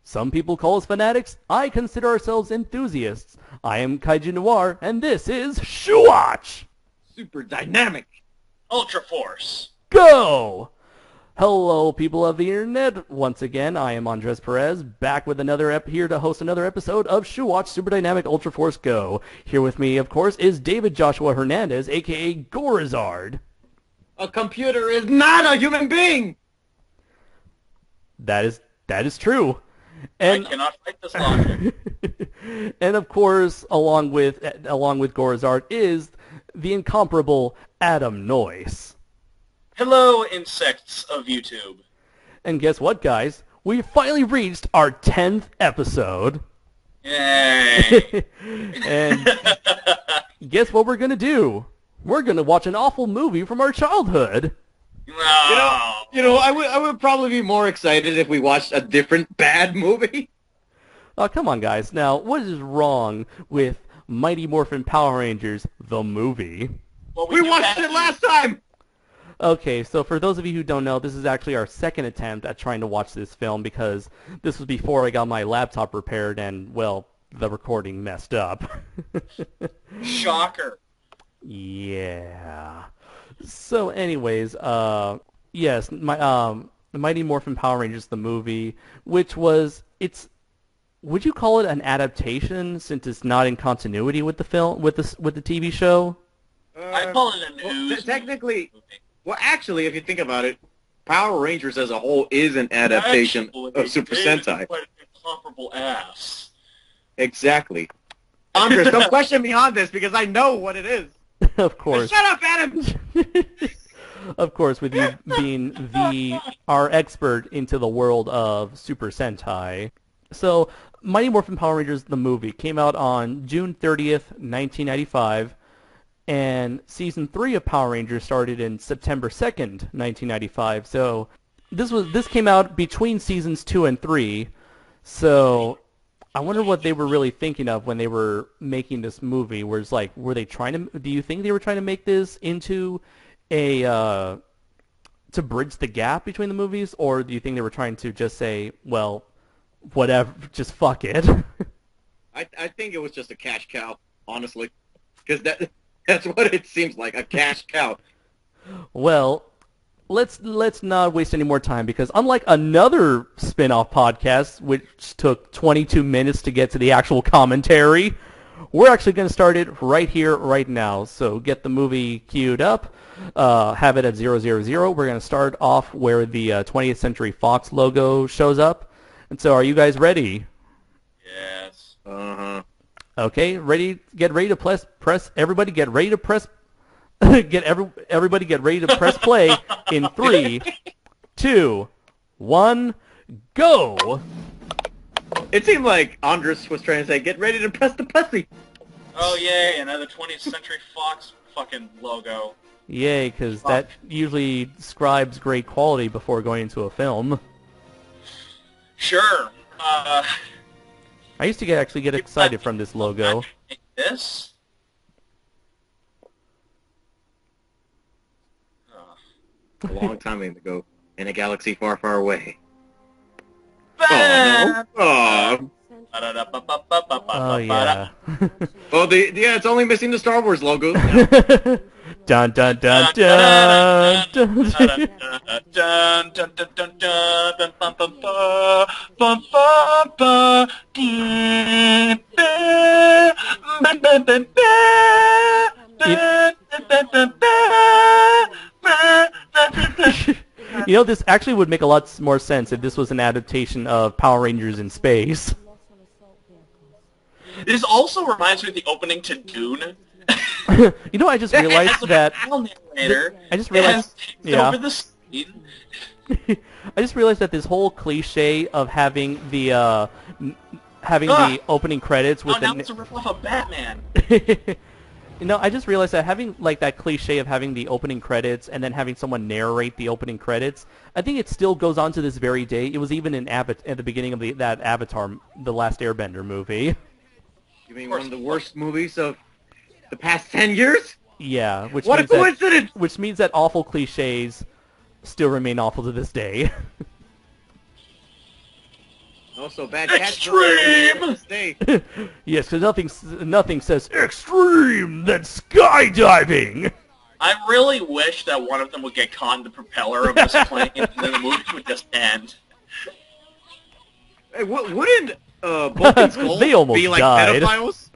Some people call us fanatics. I consider ourselves enthusiasts. I am KaijuNoir, and this is Shuwatch! Super dynamic! Ultra Force! Go! Hello, people of the internet. Once again, I am Andres Perez, back with another here to host another episode of Shuwatch Super Dynamic Ultra Force Go. Here with me, of course, is David Joshua Hernandez, aka Gorizard. A computer is not a human being! That is true. And I cannot fight this logic. and of course, along with Gorizard is the incomparable Adam Noyes. Hello, insects of YouTube. And guess what, guys? We finally reached our 10th episode. Yay! And guess what we're going to do? We're going to watch an awful movie from our childhood. No. I would probably be more excited if we watched a different bad movie. Oh, come on, guys. Now, what is wrong with Mighty Morphin Power Rangers, the movie? Well, We watched it last time! Okay, so for those of you who don't know, this is actually our second attempt at trying to watch this film because this was before I got my laptop repaired and, well, the recording messed up. Shocker. Yeah. So anyways, yes, Mighty Morphin Power Rangers, the movie, which was, would you call it an adaptation since it's not in continuity with the film, with the TV show? I call it a news technically, movie. Well, actually, if you think about it, Power Rangers as a whole is an adaptation of Super Sentai. Quite an incomparable ass. Exactly. Andres, don't question me on this because I know what it is. Of course. Shut up, Adam! Of course, with you being our expert into the world of Super Sentai. So, Mighty Morphin Power Rangers, the movie, came out on June 30th, 1995. And Season 3 of Power Rangers started in September 2nd, 1995. So this came out between Seasons 2 and 3. So I wonder what they were really thinking of when they were making this movie. Where it's like, do you think they were trying to make this into to bridge the gap between the movies? Or do you think they were trying to just say, well, whatever, just fuck it? I think it was just a cash cow, honestly. Because that's what it seems like, a cash cow. Well, let's not waste any more time because unlike another spin-off podcast, which took 22 minutes to get to the actual commentary, we're actually going to start it right here, right now. So get the movie queued up, have it at 000. We're going to start off where the 20th Century Fox logo shows up. And so are you guys ready? Yes. Uh-huh. Okay, get ready to press. Everybody get ready to press. Everybody get ready to press play in 3, 2, 1, go! It seemed like Andres was trying to say, get ready to press the pussy. Oh, yay, another 20th Century Fox fucking logo. Yay, because that usually describes great quality before going into a film. Sure. I used to actually get excited from this logo. This? A long time ago, in a galaxy far, far away. Oh, no. Oh. Oh, yeah. Oh, yeah, it's only missing the Star Wars logo. Dun dun dun dun dun. You know, this actually would make a lot more sense if this was an adaptation of Power Rangers in space. This also reminds me of the opening to Dune. You know, I just realized that. I just realized. Yeah. Over the screen. I just realized that this whole cliche of having the opening credits with now it's a ripoff of Batman. You know, I just realized that having like that cliche of having the opening credits and then having someone narrate the opening credits, I think it still goes on to this very day. It was even in at the beginning of that Avatar, the Last Airbender movie. You mean one of the worst movies of the past 10 years? Yeah. What a coincidence! Which means that awful cliches still remain awful to this day. Also, bad catch. Extreme! Stay. Yes, because nothing says extreme than skydiving. I really wish that one of them would get caught in the propeller of this plane, and then the movie would just end. Hey, wouldn't Bulk and Skull They almost be like died. pedophiles?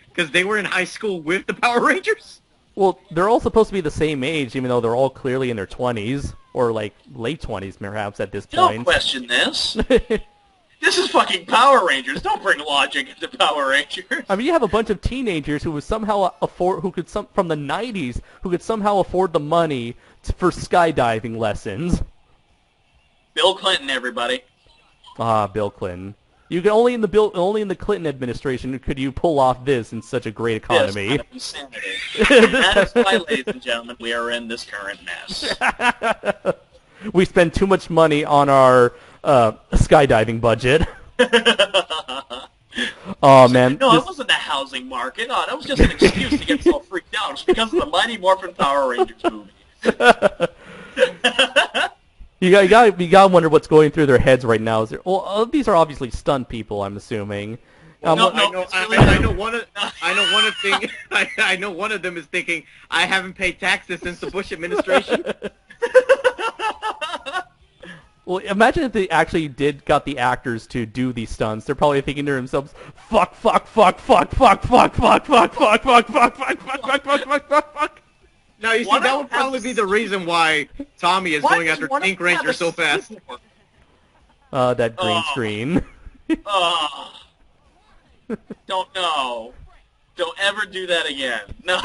Because they were in high school with the Power Rangers? Well, they're all supposed to be the same age, even though they're all clearly in their 20s, or like late 20s perhaps at this Don't point. question this. This is fucking Power Rangers. Don't bring logic into Power Rangers. I mean, you have a bunch of teenagers who would somehow from the 90s, who could somehow afford the money for skydiving lessons. Bill Clinton, everybody. Ah, Bill Clinton. You can only in the Clinton administration could you pull off this in such a great economy. This kind of insanity. That is why, ladies and gentlemen, we are in this current mess. We spend too much money on our skydiving budget. Oh man. No, it wasn't the housing market. Oh, that was just an excuse to get so freaked out. It's because of the Mighty Morphin Power Rangers movie. You gotta wonder what's going through their heads right now. These are obviously stunt people, I'm assuming. I know one of them is thinking, I haven't paid taxes since the Bush administration. Well, imagine if they actually got the actors to do these stunts. They're probably thinking to themselves, fuck. Now, you see, that would probably be the reason why Tommy is going after Pink Ranger so fast. That green screen. Don't know. Don't ever do that again. No.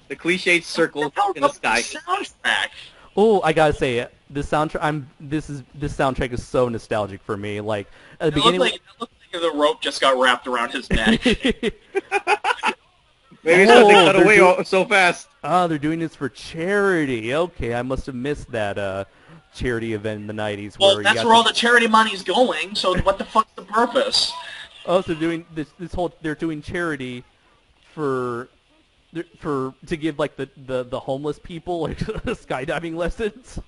The cliched circle in the sky. Soundtrack. Oh, I gotta say, this soundtrack is so nostalgic for me. Like at the beginning, it looked like the rope just got wrapped around his neck. Maybe it's because they cut away so fast. They're doing this for charity. Okay, I must have missed that charity event in the 90s. Well, that's where all the charity money's going, so what the fuck's the purpose? Oh, so doing they're doing charity to give like the homeless people like skydiving lessons.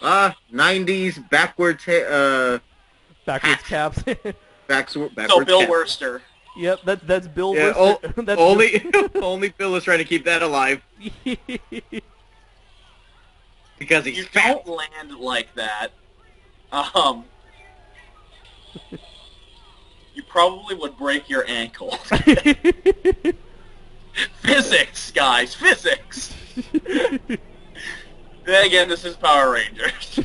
90s backwards caps. Backwards So Bill cap. Wurster. Yep, that's Bill Yeah, Wurster. only Bill is trying to keep that alive. Because he's fat. Don't land like that. You probably would break your ankle. Physics, guys, physics. Then again, this is Power Rangers.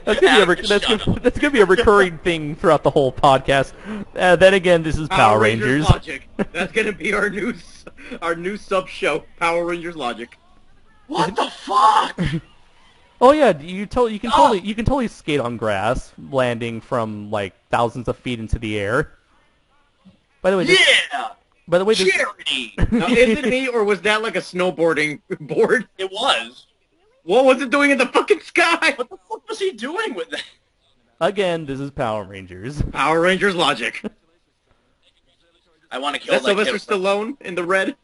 That's gonna be a recurring thing throughout the whole podcast. Then again, this is Power Rangers. Logic. That's gonna be our new sub show, Power Rangers Logic. What the fuck? Oh yeah, you can totally skate on grass, landing from like thousands of feet into the air. By the way, charity. Now, is it me or was that like a snowboarding board? It was. What was it doing in the fucking sky? What the fuck was he doing with that? Again, this is Power Rangers. Power Rangers Logic. I want to kill That's that Sylvester kid. Stallone in the red.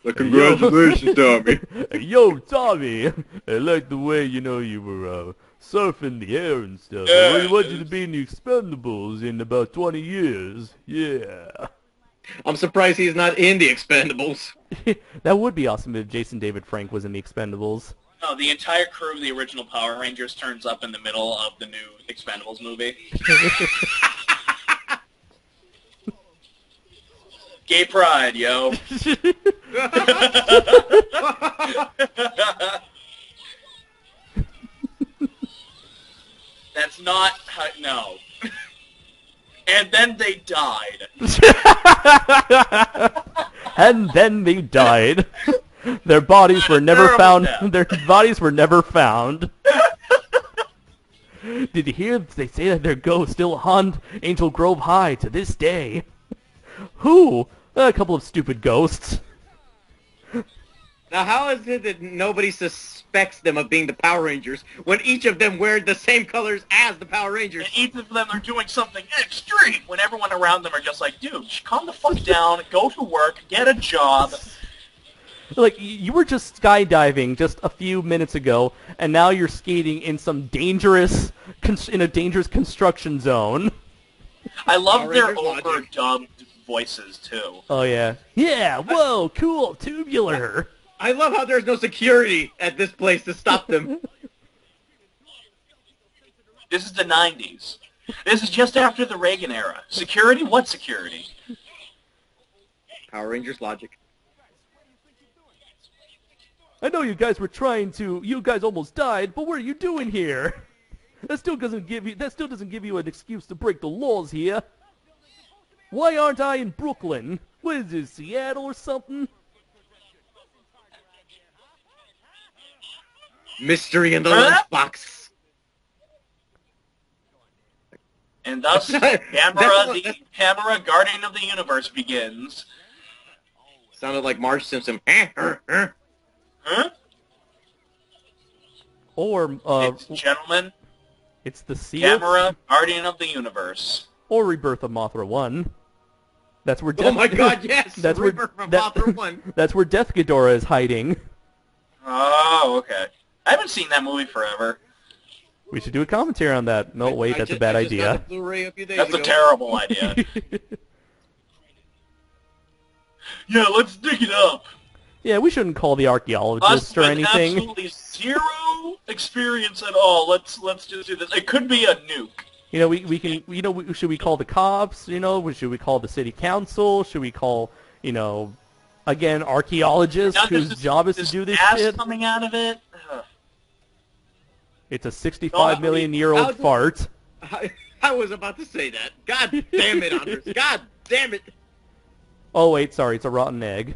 Congratulations, Tommy. Yo, Tommy, I like the way you were surfing the air and stuff. I Yes. really want you to be in the Expendables in about 20 years. Yeah. I'm surprised he's not in the Expendables. That would be awesome if Jason David Frank was in the Expendables. No, the entire crew of the original Power Rangers turns up in the middle of the new Expendables movie. Gay pride, yo. That's not how, no. And then they died. And then they died. Their bodies were never found. Their bodies were never found. Did you hear? They say that their ghosts still haunt Angel Grove High to this day. Who? A couple of stupid ghosts. Now, how is it that nobody suspects them of being the Power Rangers when each of them wear the same colors as the Power Rangers? And each of them are doing something extreme when everyone around them are just like, dude, calm the fuck down, go to work, get a job. Like, you were just skydiving just a few minutes ago, and now you're skating in some dangerous, in a dangerous construction zone. I love Power their Rangers logic. overdubbed voices, too. Oh, yeah. Yeah, whoa, cool, tubular. I love how there's no security at this place to stop them. This is the 90s. This is just after the Reagan era. Security? What security? Power Rangers logic. I know you guys almost died, but what are you doing here? That still doesn't give you an excuse to break the laws here. Why aren't I in Brooklyn? What is this, Seattle or something? Mystery in the lunchbox. And thus, Hammer, Guardian of the Universe begins. Sounded like Marge Simpson. Huh? Or, Gentlemen, it's the seal. Hammer, Guardian of the Universe. Or Rebirth of Mothra 1. That's where Oh my god, yes! That's where Rebirth from Mothra 1. That's where Death Ghidorah is hiding. Oh, okay. I haven't seen that movie forever. We should do a commentary on that. No, wait, that's a bad I just got idea. a Blu-ray a few days That's ago. a terrible idea. Yeah, let's dig it up. Yeah, we shouldn't call the archaeologists Us or with anything. absolutely zero experience at all. Let's just do this. It could be a nuke. You know, we can. You know, should we call the cops? You know, should we call the city council? Should we call, again, archaeologists Now, whose job is to do this gas shit? coming out of it. Ugh. It's a 65-million-year-old fart. I was about to say that. God damn it, Andres. God damn it. Oh wait, sorry, it's a rotten egg.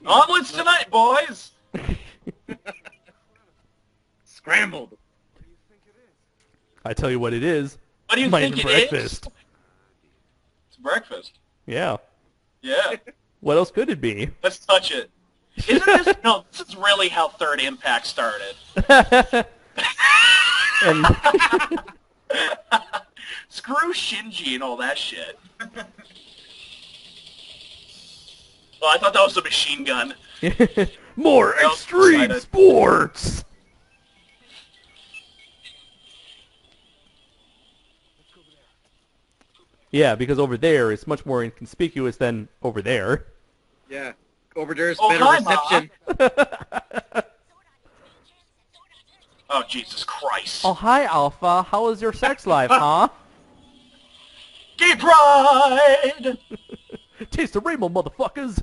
Omelets tonight, boys. Scrambled. I tell you what it is. What do you Might think even it breakfast. is? It's breakfast. Yeah. Yeah. What else could it be? Let's touch it. Isn't this? No, this is really how Third Impact started. And Screw Shinji and all that shit. Oh, I thought that was a machine gun. more I was extreme excited. sports. Yeah, because over there it's much more inconspicuous than over there. Yeah. Over there's Oh, better hi, reception. Oh, Jesus Christ. Oh, hi, Alpha. How was your sex life, huh? Gay Pride! Taste the rainbow, motherfuckers.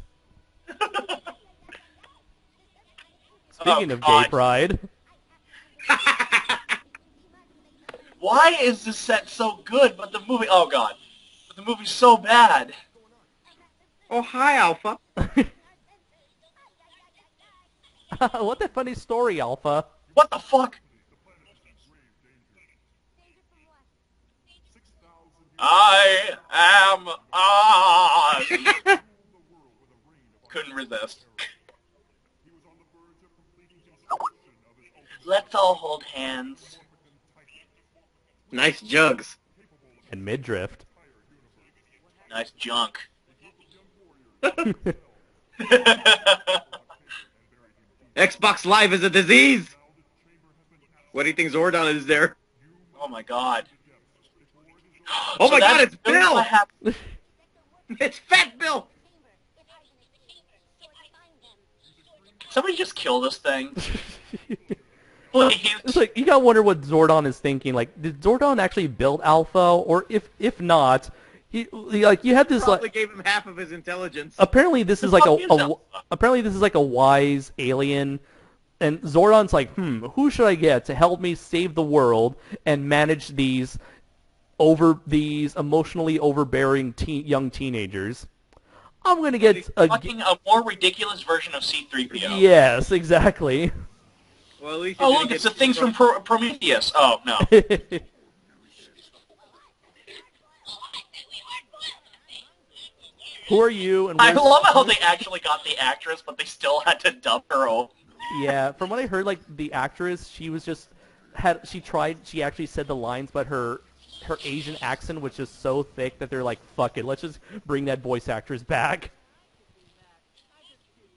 Speaking of gay God. pride, Why is this set so good, but the movie... Oh, God. But the movie's so bad. Oh, hi, Alpha. what a funny story, Alpha. What the fuck? I am Oz. Couldn't resist. Let's all hold hands. Nice jugs. And midriff. Nice junk. Xbox Live is a disease. What do you think Zordon is there? Oh my god. Oh my god, that's it's really Bill! what happened. It's Fat Bill! Can somebody just kill this thing? Please. It's like, you gotta wonder what Zordon is thinking. Like, did Zordon actually build Alpha? Or if not, you had this, Probably like... gave him half of his intelligence. Apparently this is The like fuck is Alpha? apparently this is like a wise alien, and Zordon's like, who should I get to help me save the world and manage these emotionally overbearing young teenagers? I'm gonna get A more ridiculous version of C-3PO. yes, exactly. Well, at least Oh, look, it's the things from Prometheus. Oh, no. Who are you? And I where's- love how they actually got the actress, but they still had to dub her own. Yeah, from what I heard, like the actress, she actually said the lines, but her Asian accent was just so thick that they're like, fuck it, let's just bring that voice actress back.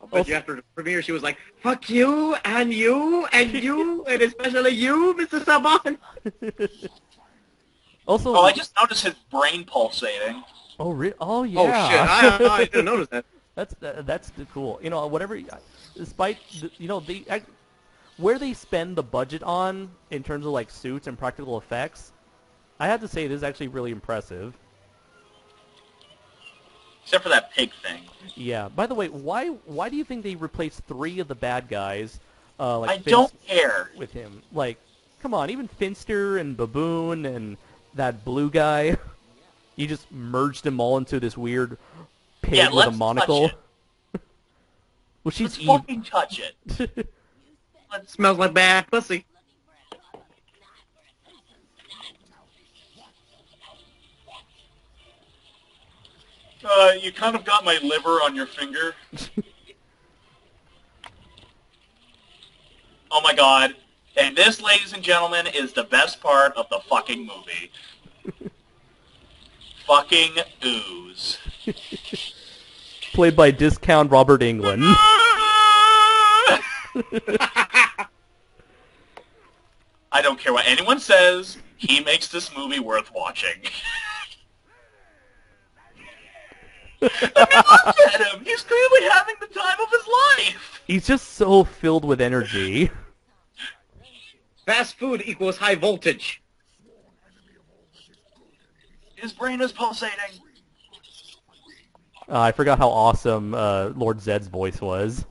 But after the premiere, she was like, "Fuck you, and you, and you, and especially you, Mr. Saban." Also, I just noticed his brain pulsating. Oh, yeah. Oh shit! I didn't notice that. That's cool. You know, whatever. Despite where they spend the budget on in terms of like suits and practical effects, I have to say this is actually really impressive. Except for that pig thing. Yeah. By the way, why do you think they replaced 3 of the bad guys? I don't care. With him, like, come on, even Finster and Baboon and that blue guy, you just merged them all into this weird pig with a monocle. Well, she's Let's fucking touch it. It smells like bad pussy. You kind of got my liver on your finger. Oh my god. And this, ladies and gentlemen, is the best part of the fucking movie. Fucking ooze. Played by discount Robert Englund. I don't care what anyone says, he makes this movie worth watching. I mean, look at him! He's clearly having the time of his life! He's just so filled with energy. Fast food equals high voltage. His brain is pulsating. I forgot how awesome Lord Zed's voice was.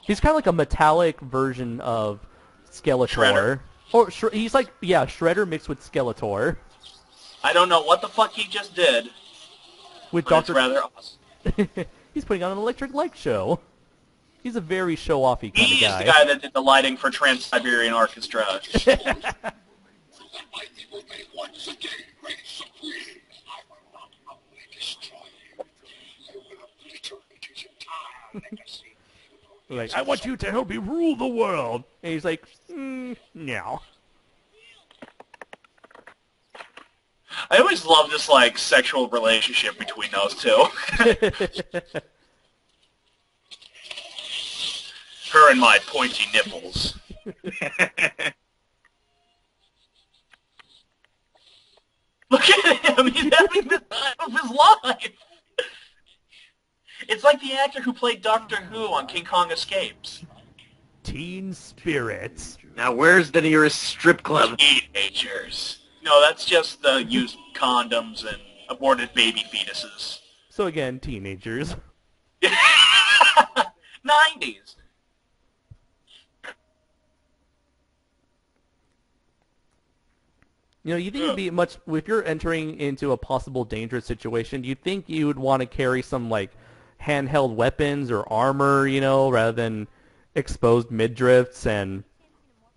He's kind of like a metallic version of Skeletor. Shredder. He's like, yeah, Shredder mixed with Skeletor. I don't know what the fuck he just did. With But it's rather awesome. He's putting on an electric light show. He's a very show-offy kind of guy. He's the guy that did the lighting for Trans-Siberian Orchestra. Like, I want you to help me rule the world. And he's like, no. I always love this, like, sexual relationship between those two. Her and my pointy nipples. Look at him! He's having the time of his life! It's like the actor who played Doctor Who on King Kong Escapes. Teen spirits. Now where's the nearest strip club? Teenagers. No, that's just the used condoms and aborted baby fetuses. So again, teenagers. 90s. You know, you think it'd be much, if you're entering into a possible dangerous situation, you'd think you would want to carry some, like, handheld weapons or armor, you know, rather than exposed midriffs and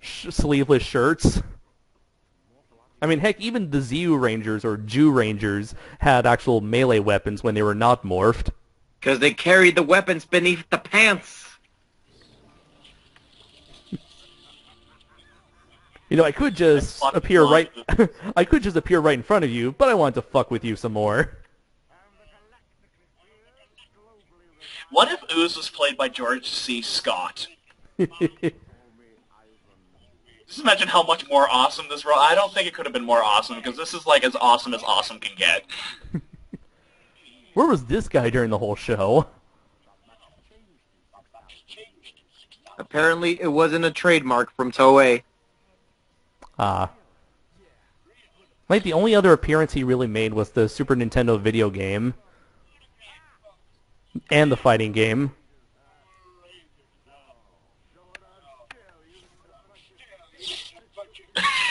sleeveless shirts. I mean, heck, even the Zeo Rangers or Jew Rangers had actual melee weapons when they were not morphed. Because they carried the weapons beneath the pants. You know, I could just appear right in front of you, but I want to fuck with you some more. What if Ooze was played by George C. Scott? Just imagine how much more awesome this role... I don't think it could have been more awesome, because this is like as awesome can get. Where was this guy during the whole show? Apparently, it wasn't a trademark from Toei. Like, the only other appearance he really made was the Super Nintendo video game. And the fighting game.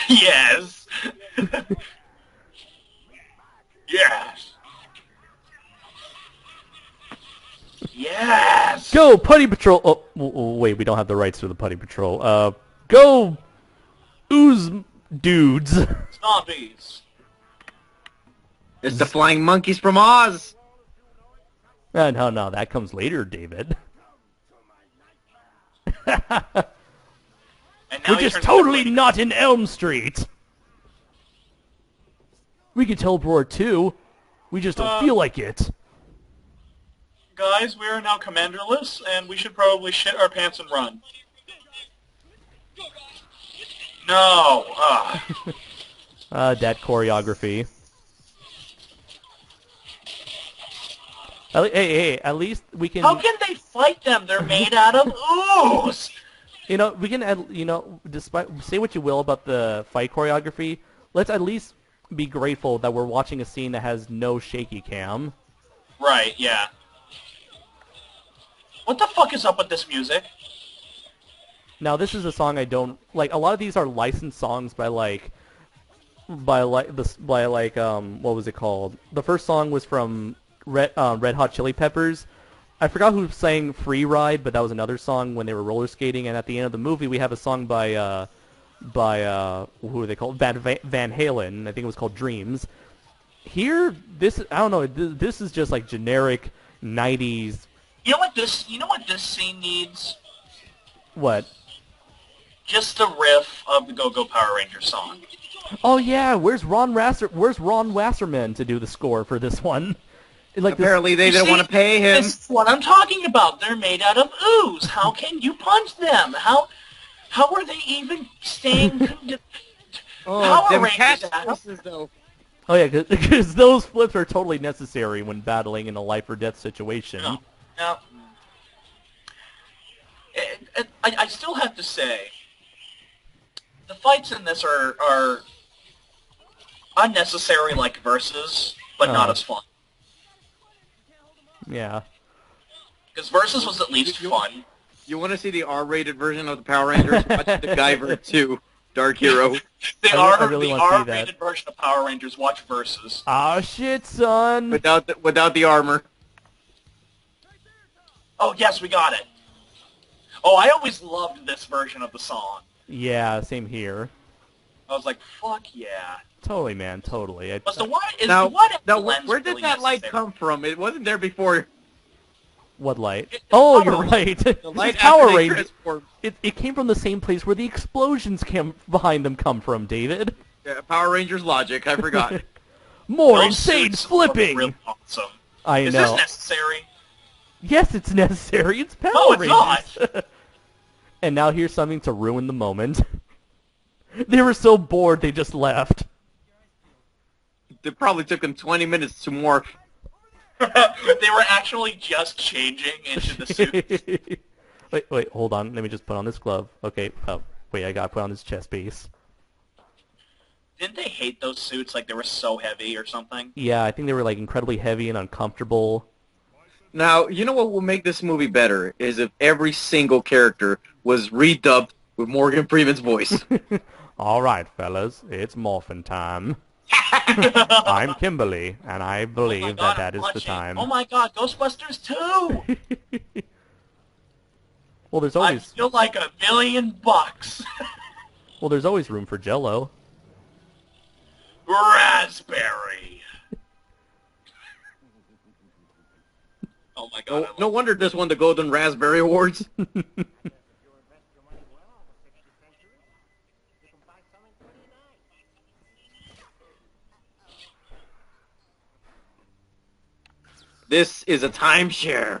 Yes! Yes! Yes! Go, Putty Patrol! Oh, wait, we don't have the rights to the Putty Patrol. Go, Ooze dudes! Zombies! It's the flying monkeys from Oz! No, that comes later, David. Which is totally not in Elm Street! We could teleport too. We just don't feel like it. guys, we are now commanderless, and we should probably shit our pants and run. No. That choreography. Hey, at least we can... How can they fight them? They're made out of ooze! You know, we can, despite say what you will about the fight choreography, let's at least be grateful that we're watching a scene that has no shaky cam. Right, yeah. What the fuck is up with this music? Now, this is a song I don't like. A lot of these are licensed songs by what was it called? The first song was from Red Hot Chili Peppers. I forgot who sang "Free Ride," but that was another song when they were roller skating. And at the end of the movie, we have a song by who are they called? Van Halen. I think it was called "Dreams." Here, I don't know. This is just like generic '90s. You know what this scene needs? What? Just the riff of the Go-Go Power Rangers song. Oh yeah, where's Ron Wasserman to do the score for this one? Like apparently they didn't want to pay him. This is what I'm talking about. They're made out of ooze. How can you punch them? How are they even staying? Them cat voices, though. Oh yeah, because those flips are totally necessary when battling in a life or death situation. No. I still have to say, the fights in this are unnecessary, like Versus, but not as fun. Yeah. Because Versus was at least fun. You want to see the R-rated version of the Power Rangers? Watch the Guyver 2, Dark Hero. The R-rated version of Power Rangers. Watch Versus. Ah, shit, son. Without the armor. Oh yes, we got it. Oh, I always loved this version of the song. Yeah, same here. I was like, fuck yeah. Totally, man, totally. Where did that light come from? It wasn't there before. What light? Oh, you're right. The light Power Rangers. It came from the same place where the explosions behind them come from, David. Yeah, Power Rangers logic. I forgot. More insane flipping. Real awesome. I know. Is this necessary? Yes, it's necessary. It's Power Rangers. Not. And now here's something to ruin the moment. They were so bored they just left. It probably took them 20 minutes to morph. They were actually just changing into the suit. Wait, hold on. Let me just put on this glove. Okay, wait, I gotta put on this chest piece. Didn't they hate those suits? Like they were so heavy or something? Yeah, I think they were like incredibly heavy and uncomfortable. Now, you know what will make this movie better is if every single character was redubbed with Morgan Freeman's voice. All right, fellas, it's morphin' time. I'm Kimberly, and I believe that is the time. Oh my god, Ghostbusters 2! Well, there's always... I feel like $1 million bucks. Well, there's always room for Jell-O. Raspberry. Oh my god. No wonder this won the Golden Raspberry Awards. This is a timeshare.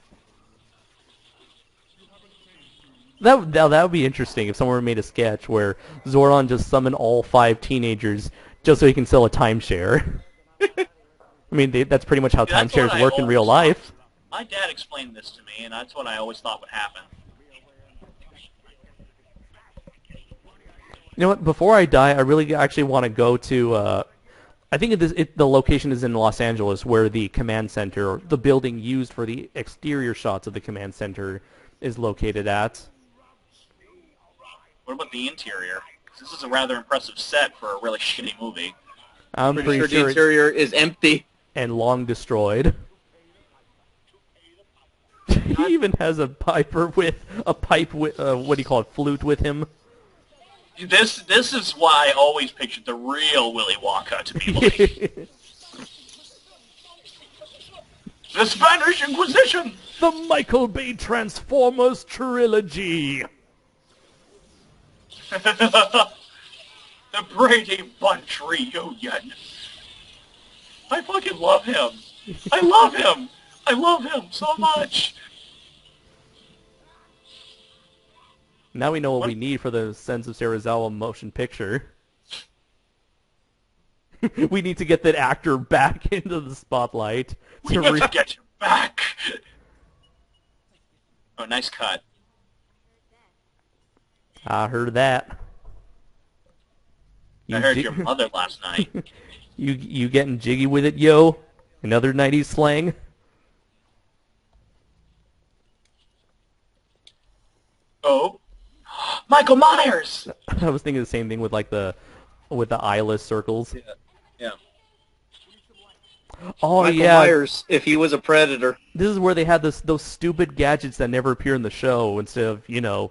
That would be interesting if someone made a sketch where Zordon just summoned all 5 teenagers just so he can sell a timeshare. I mean, that's pretty much how timeshares work in real life. My dad explained this to me, and that's what I always thought would happen. You know what? Before I die, I really actually want to go to... I think the location is in Los Angeles, where the command center, or the building used for the exterior shots of the command center, is located at. What about the interior? This is a rather impressive set for a really shitty movie. I'm pretty sure the interior is empty and long destroyed. He even has a what do you call it, flute with him. This is why I always pictured the real Willy Wonka to be like. The Spanish Inquisition! The Michael Bay Transformers trilogy! The Brady Bunch reunion! I fucking love him! I love him! I love him so much. Now we know what we need for the Sense of Serizawa motion picture. We need to get that actor back into the spotlight. We need to get you back. Oh, nice cut. I heard that. I heard your mother last night. You getting jiggy with it, yo? Another 90s slang? Oh. Michael Myers! I was thinking the same thing with like the eyeless circles. Yeah. Oh Michael yeah. Myers, if he was a predator. This is where they had those stupid gadgets that never appear in the show instead of,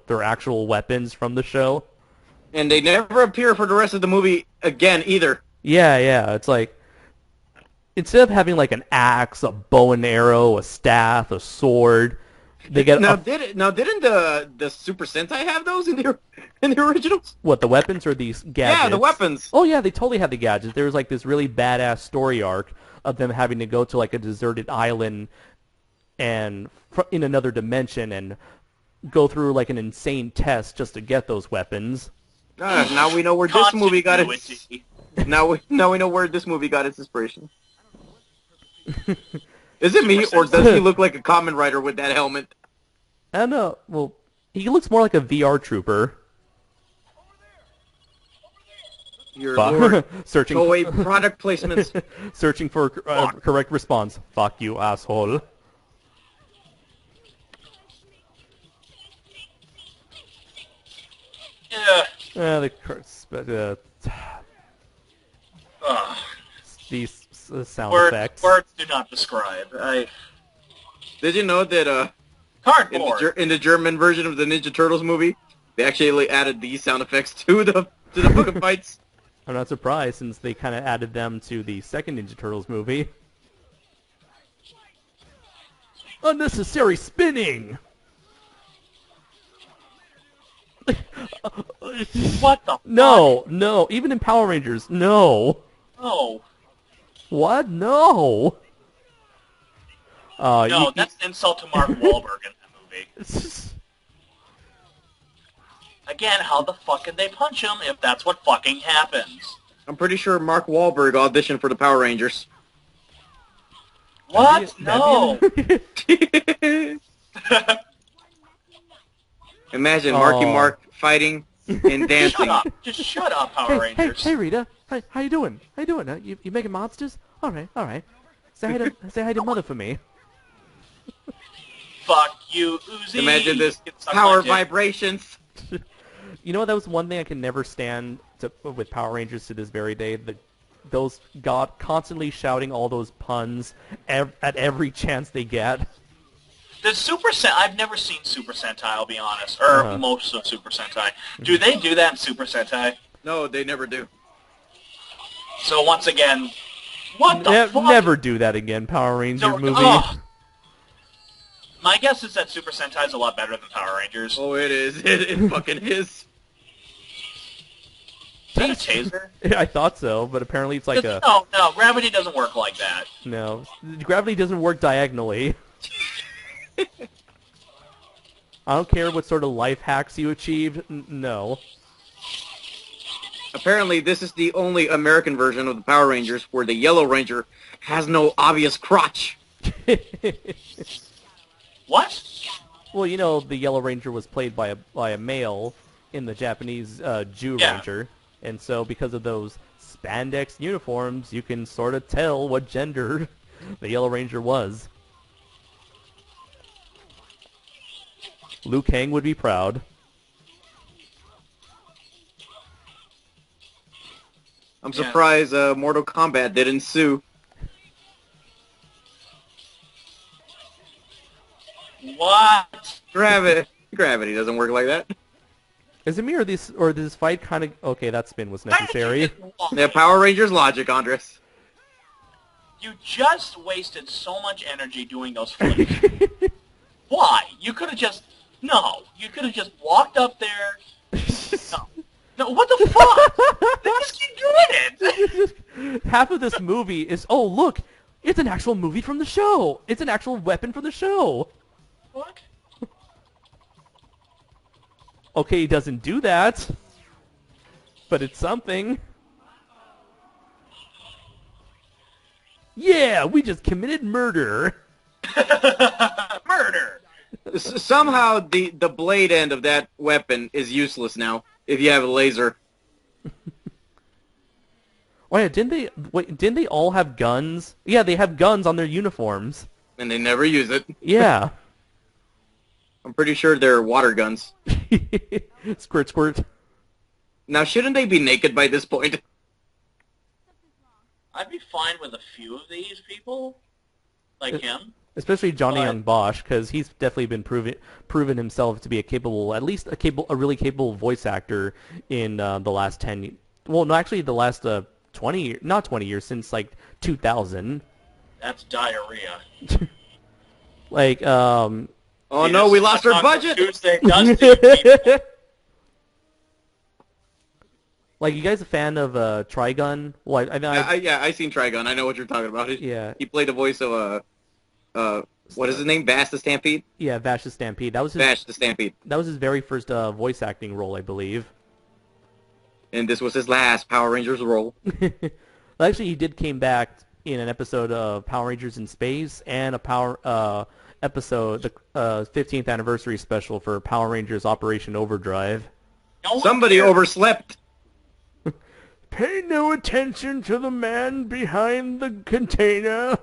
their actual weapons from the show. And they never appear for the rest of the movie again either. Yeah. It's like instead of having like an axe, a bow and arrow, a staff, a sword, they get didn't the Super Sentai have those in the originals? what, the weapons or these gadgets? Yeah, the weapons. Oh yeah, they totally had the gadgets. There was like this really badass story arc of them having to go to like a deserted island and in another dimension and go through like an insane test just to get those weapons. Now we know where this movie got its. Now we know where this movie got its inspiration. Is it me, or does he look like a Kamen Rider with that helmet? I don't know. Well, he looks more like a VR trooper. Your lord. Searching. Go away, product placements. Searching for correct response. Fuck you, asshole. Yeah. These sound Words effects. do not describe. Did you know that Cardboard. in the German version of the Ninja Turtles movie, they actually added these sound effects to the fucking fights? I'm not surprised since they kind of added them to the second Ninja Turtles movie. Unnecessary spinning! What the fuck? No. Even in Power Rangers, no. No. What? No. No, that's an insult to Mark Wahlberg in that movie. Again, how the fuck can they punch him if that's what fucking happens? I'm pretty sure Mark Wahlberg auditioned for the Power Rangers. What? No. Imagine Marky Mark fighting and dancing. Shut up. Just shut up, Power Rangers. Hey, Rita. Hi, how you doing? You making monsters? All right. Say hi to Mother for me. Fuck you, Uzi. Imagine this You can suck power my dick. vibrations. You know what? That was one thing I can never stand with Power Rangers to this very day. Those constantly shouting all those puns at every chance they get. I've never seen Super Sentai, I'll be honest. Or most of Super Sentai. Do they do that in Super Sentai? No, they never do. So once again, what the fuck? Never do that again, Power Ranger movie. Oh. My guess is that Super Sentai is a lot better than Power Rangers. Oh, it is. It fucking is. Is that a taser? I thought so, but apparently it's like No, gravity doesn't work like that. No, gravity doesn't work diagonally. I don't care what sort of life hacks you achieved. No. Apparently, this is the only American version of the Power Rangers where the Yellow Ranger has no obvious crotch. What? Well, the Yellow Ranger was played by a male in the Japanese Jew Ranger, and so because of those spandex uniforms, you can sort of tell what gender the Yellow Ranger was. Liu Kang would be proud. I'm surprised Mortal Kombat didn't sue. What? Gravity doesn't work like that. Is it me or this fight kind of... Okay, that spin was necessary. Yeah, Power Rangers logic, Andres. You just wasted so much energy doing those flips. Why? You could have just... No. You could have just walked up there... No, what the fuck? They just keep doing it! Half of this movie is, oh, look, It's an actual movie from the show. It's an actual weapon from the show. What? Okay, he doesn't do that, but it's something. Yeah, we just committed murder. Murder! Somehow the blade end of that weapon is useless now if you have a laser. Oh yeah, didn't they all have guns? Yeah, they have guns on their uniforms. And they never use it. Yeah. I'm pretty sure they're water guns. Squirt, squirt. Now, shouldn't they be naked by this point? I'd be fine with a few of these people, like him. Especially Johnny Young Bosch, because he's definitely been proven himself to be at least a really capable voice actor in the last 10. Well, no, actually the last 20, not 20 years, since like 2000. That's diarrhea. Like, oh no, we lost our budget! Tuesday does these people. Like, you guys a fan of Trigun? Well, I seen Trigun. I know what you're talking about. Yeah. He played the voice of what is his name? Vash the Stampede? Yeah, Vash the Stampede. Vash the Stampede. That was his very first voice acting role, I believe. And this was his last Power Rangers role. Well, actually, he did came back in an episode of Power Rangers in Space and a episode, the 15th anniversary special for Power Rangers Operation Overdrive. Somebody overslept. Pay no attention to the man behind the container.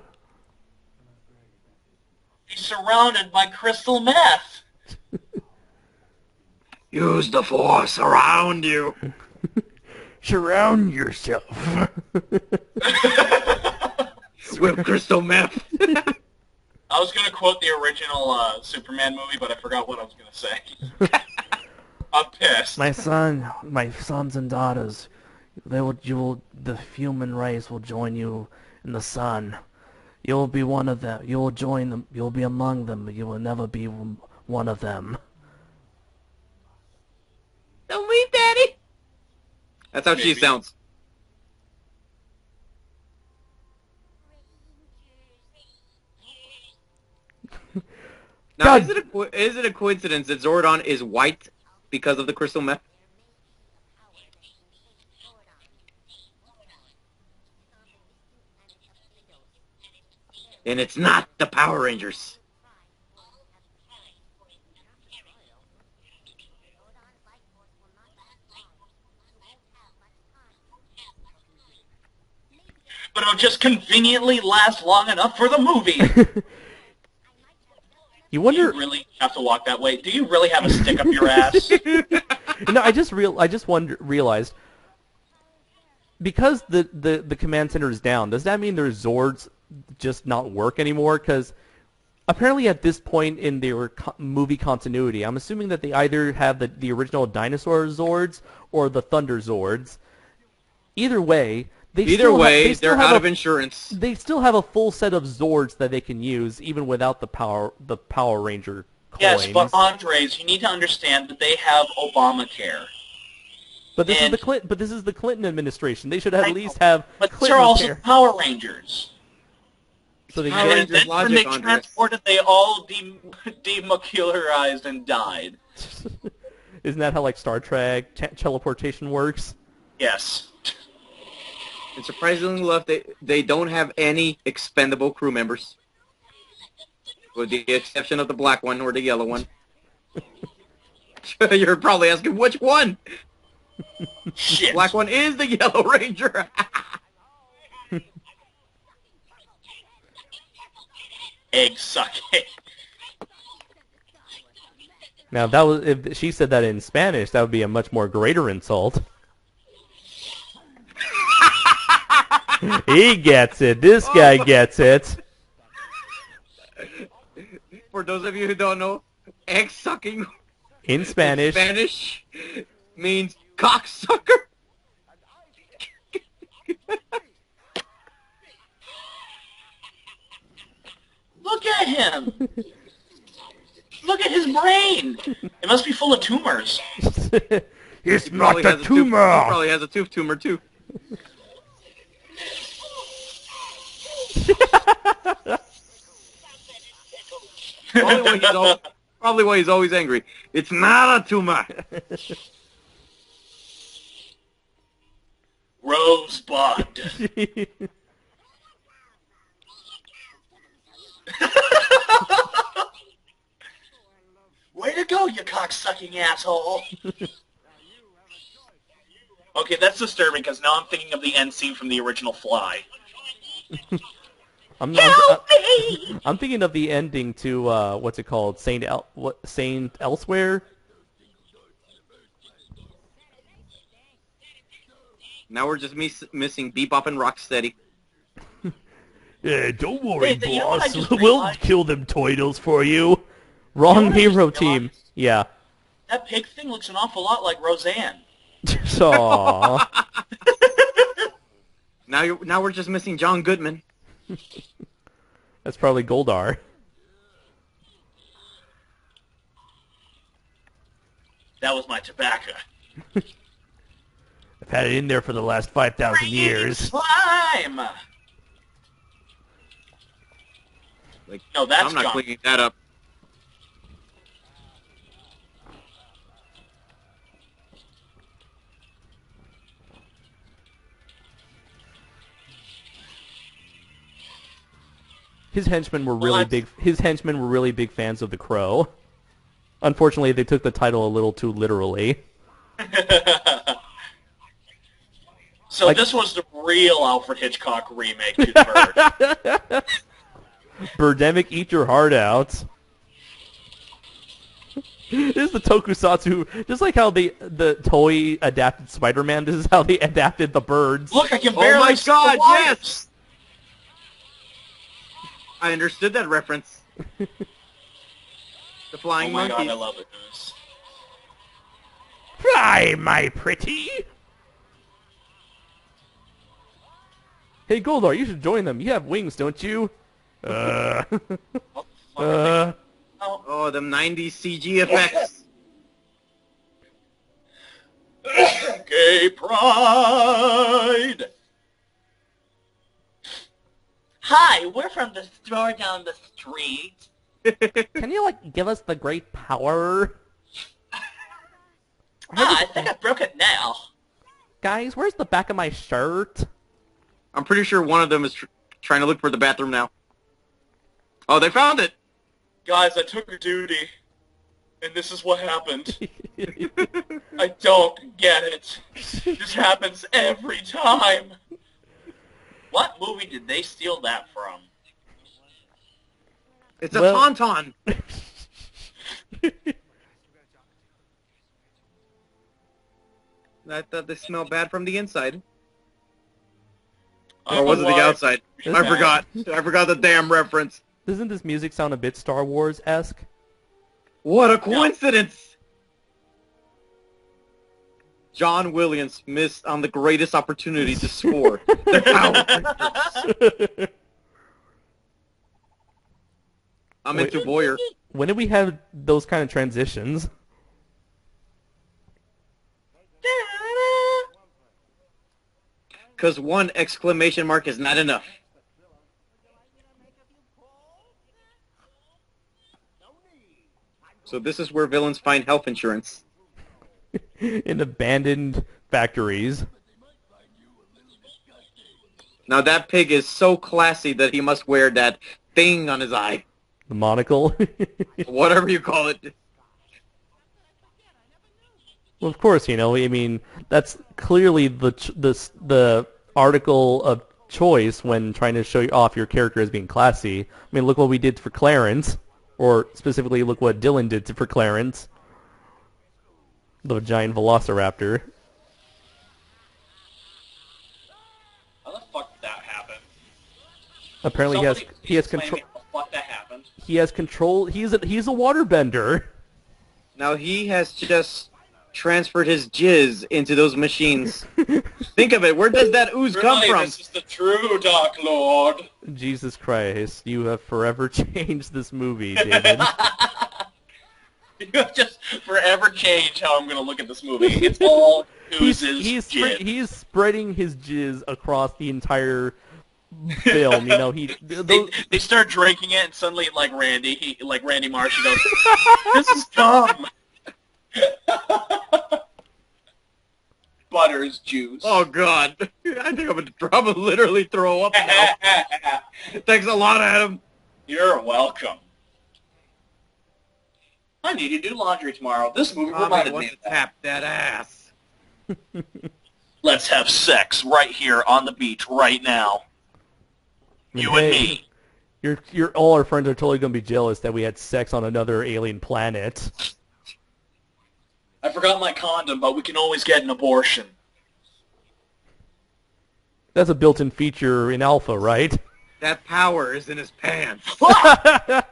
He's surrounded by crystal meth. Use the force around you. Surround yourself. With crystal meth. I was going to quote the original Superman movie, but I forgot what I was going to say. I'm pissed. My sons and daughters, the human race will join you in the sun. You'll be one of them. You will join them. You'll be among them, but you will never be one of them. Don't leave, Daddy. That's how she sounds. Now, is it a coincidence that Zordon is white because of the crystal meth? And it's not the Power Rangers. But it'll just conveniently last long enough for the movie. You wonder. Do you really have to walk that way? Do you really have a stick up your ass? No, I just realized because the command center is down. Does that mean their Zords just not work anymore? Because apparently at this point in their movie continuity, I'm assuming that they either have the original dinosaur Zords or the Thunder Zords. Either way, they're out of insurance. They still have a full set of Zords that they can use, even without the Power Ranger coins. Yes, but Andres, you need to understand that they have Obamacare. But this is the Clinton administration. They should at least have. But these are also Power Rangers. So they Power Rangers then logic, when they Andres. transported, they all democularized and died. Isn't that how like Star Trek teleportation works? Yes. And surprisingly enough, they don't have any expendable crew members. With the exception of the black one or the yellow one. You're probably asking, which one? Shit. The black one is the Yellow Ranger. Egg sucking. Now, if she said that in Spanish, that would be a much more greater insult. He gets it. This guy gets it. For those of you who don't know, egg sucking In Spanish means cocksucker. Look at him. Look at his brain. It must be full of tumors. It's He not a tumor. He probably has a tooth tumor too. Probably why he's always angry. It's not a tumor. Rosebud. Way to go, you cocksucking asshole. Okay, that's disturbing because now I'm thinking of the end scene from the original Fly. I'm thinking of the ending to what's it called? Saint Elsewhere. Now we're just missing Bebop and Rocksteady. Yeah, don't worry, Hey, you know what I boss. just We'll realized? kill them Toidles for you. Wrong You know what I hero just team. realized? Yeah. That pig thing looks an awful lot like Roseanne. Aww. Now we're just missing John Goodman. That's probably Goldar. That was my tobacco. I've had it in there for the last 5,000 years. Slime! Like, No, that's I'm not John. cleaning that up. His henchmen were really What? big. His henchmen were really big fans of the Crow. Unfortunately, they took the title a little too literally. So Like- this was the real Alfred Hitchcock remake to the bird. Birdemic, eat your heart out. This is the tokusatsu, just like how the toy adapted Spider-Man. This is how they adapted the birds. Look, I can Oh barely my see the God! wires. Yes. I understood that reference. The Oh flying my god, monkeys. I love it, Goose. Fly, my pretty. Hey, Goldar, you should join them. You have wings, don't you? What the fuck are they- Oh. Oh, them 90s CG effects. Gay pride! Hi, we're from the store down the street. Can you, give us the great power? I think I broke it now. Guys, where's the back of my shirt? I'm pretty sure one of them is trying to look for the bathroom now. Oh, they found it! Guys, I took a duty, and this is what happened. I don't get it. This happens every time. What movie did they steal that from? It's a Well- tauntaun! I thought they smelled bad from the inside. Or was it the outside? This- I forgot. I forgot the damn reference. Doesn't this music sound a bit Star Wars-esque? What a coincidence! John Williams missed on the greatest opportunity to score. The Power. I'm Wait. into Boyer. When did we have those kind of transitions? Because one exclamation mark is not enough. So this is where villains find health insurance. In abandoned factories. Now that pig is so classy that he must wear that thing on his eye. The monocle. Whatever you call it. Well, of course, I mean, that's clearly the article of choice when trying to show off your character as being classy. I mean, look what we did for Clarence, or specifically look what Dillion did for Clarence. The giant velociraptor. How the fuck did that happen? Apparently Somebody he has explain control. to me how the fuck that happened. He has control. He's a waterbender. Now he has just transferred his jizz into those machines. Think of it. Where does that ooze come Really, from? this is the true Dark Lord. Jesus Christ, you have forever changed this movie, David. You have just forever changed how I'm going to look at this movie. It's all oozes jizz. He's spreading his jizz across the entire film. You know, they start drinking it, and suddenly, like Randy Marsh, he goes, "This is dumb." Butter's juice. Oh God, I think I'm gonna literally throw up now. Thanks a lot, Adam. You're welcome. I need to do laundry tomorrow. This movie Tommy reminded me wants of to that. tap that ass. Let's have sex right here on the beach right now. You and me. All our friends are totally gonna be jealous that we had sex on another alien planet. I forgot my condom, but we can always get an abortion. That's a built-in feature in Alpha, right? That power is in his pants. Granted,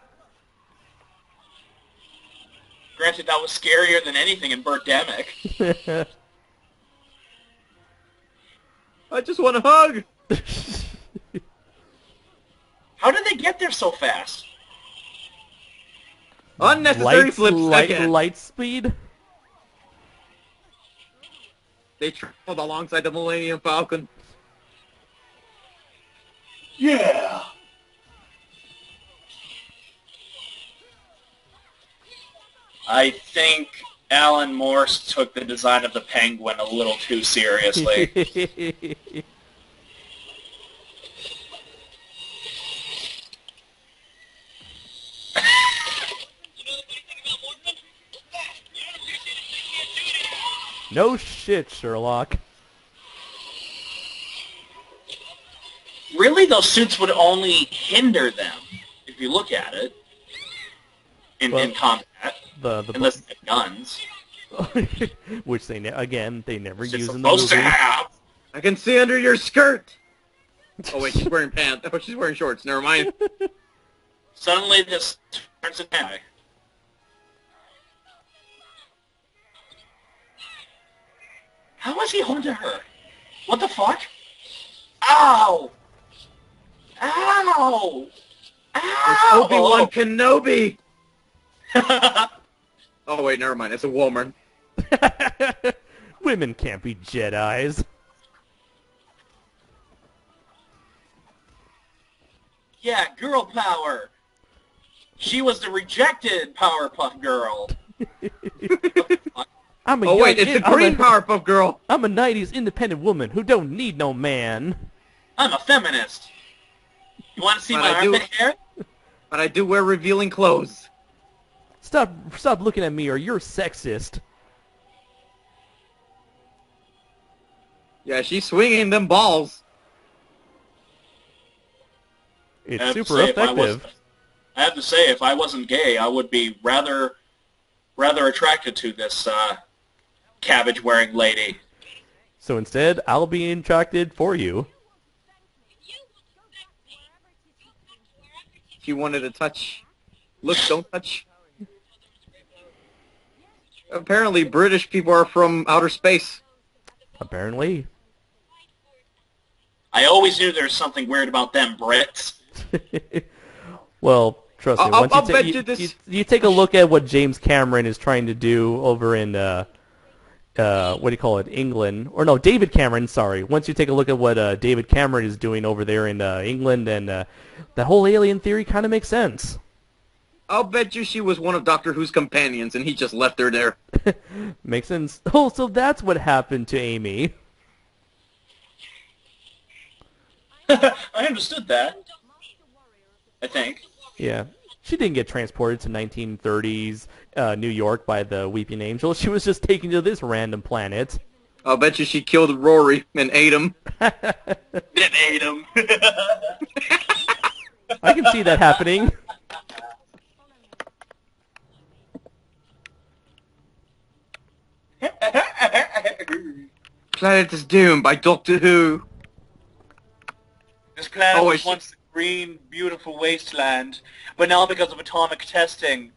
that was scarier than anything in Birdemic. I just want a hug. How did they get there so fast? Unnecessary flips again. Light speed? They traveled alongside the Millennium Falcon. Yeah. I think Alan Morse took the design of the Penguin a little too seriously. No shit, Sherlock. Really, those suits would only hinder them, if you look at it, in combat, unless they have guns. Which they never It's use in the movie. supposed to have. I can see under your skirt. Oh wait, she's wearing pants. Oh, she's wearing shorts. Never mind. Suddenly, this turns into anime. How is he holding her? What the fuck? Ow! Ow! It's Ow! Obi-Wan Kenobi. Oh wait, never mind. It's a woman. Women can't be Jedis. Yeah, girl power. She was the rejected Powerpuff Girl. Oh wait, it's the green Powerpuff Girl. I'm a 90s independent woman who don't need no man. I'm a feminist. You want to see But my I do- armpit hair? But I do wear revealing clothes. Stop looking at me or you're sexist. Yeah, she's swinging them balls. It's I have to super say, if effective. I have to say, if I wasn't gay, I would be rather attracted to this cabbage-wearing lady. So instead, I'll be attracted for you. She wanted to touch. Look, don't touch. Apparently, British people are from outer space. Apparently. I always knew there was something weird about them Brits. Well, trust me. I'll Once bet you this- you take a look at what James Cameron is trying to do over in what do you call it, England? Or no, David Cameron. Sorry. Once you take a look at what David Cameron is doing over there in England, and that whole alien theory kind of makes sense. I'll bet you she was one of Doctor Who's companions, and he just left her there. Makes sense. Oh, so that's what happened to Amy. I understood that. I think. Yeah. She didn't get transported to 1930s New York by the Weeping Angel. She was just taken to this random planet. I'll bet you she killed Rory and ate him. Then ate him. I can see that happening. Planet is Doomed by Doctor Who. This planet Oh, was it's- once a green, beautiful wasteland, but now because of atomic testing,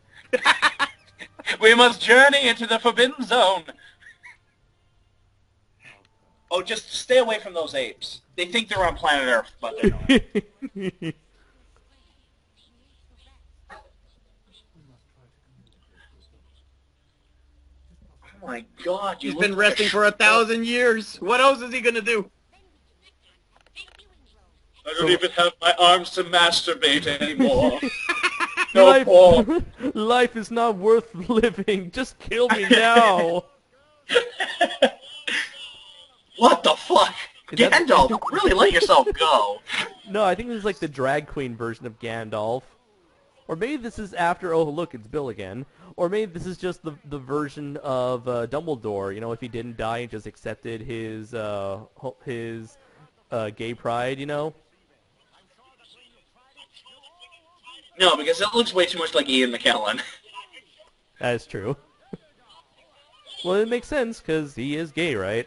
we must journey into the Forbidden Zone. Oh, just stay away from those apes. They think they're on planet Earth, but they're not. Oh my God! He's been resting for 1,000 years. What else is he gonna do? I don't even have my arms to masturbate anymore. life, Paul. life is not worth living. Just kill me now. What the fuck? Is that- Gandalf, really let yourself go. No, I think this is like the drag queen version of Gandalf. Or maybe this is after, oh look, it's Bill again. Or maybe this is just the version of Dumbledore, you know, if he didn't die and just accepted his gay pride, you know? No, because it looks way too much like Ian McKellen. That is true. Well, it makes sense, because he is gay, right?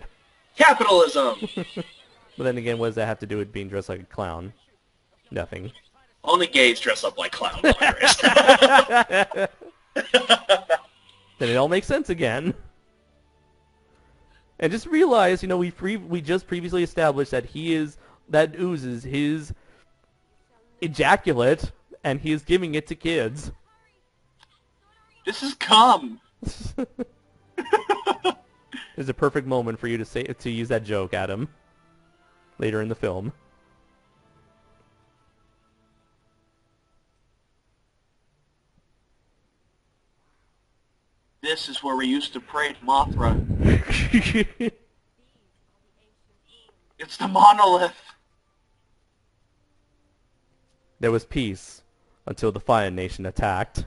Capitalism! But then again, what does that have to do with being dressed like a clown? Nothing. Only gays dress up like clowns, Iris. Then it all makes sense again. And just realize, you know, we just previously established that that oozes his ejaculate, and he is giving it to kids. This is cum. It's a perfect moment for you to use that joke, Adam. Later in the film. This is where we used to pray to Mothra. It's the monolith. There was peace until the Fire Nation attacked.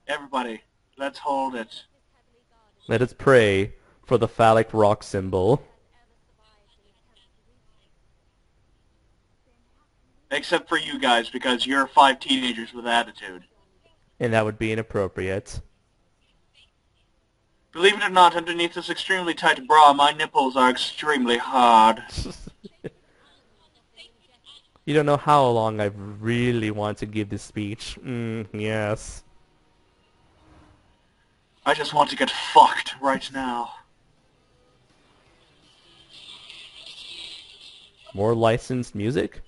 Everybody, let's hold it. Let us pray for the phallic rock symbol. Except for you guys, because you're 5 teenagers with attitude. And that would be inappropriate. Believe it or not, underneath this extremely tight bra, my nipples are extremely hard. You don't know how long I've really wanted to give this speech. Yes. I just want to get fucked right now. More licensed music?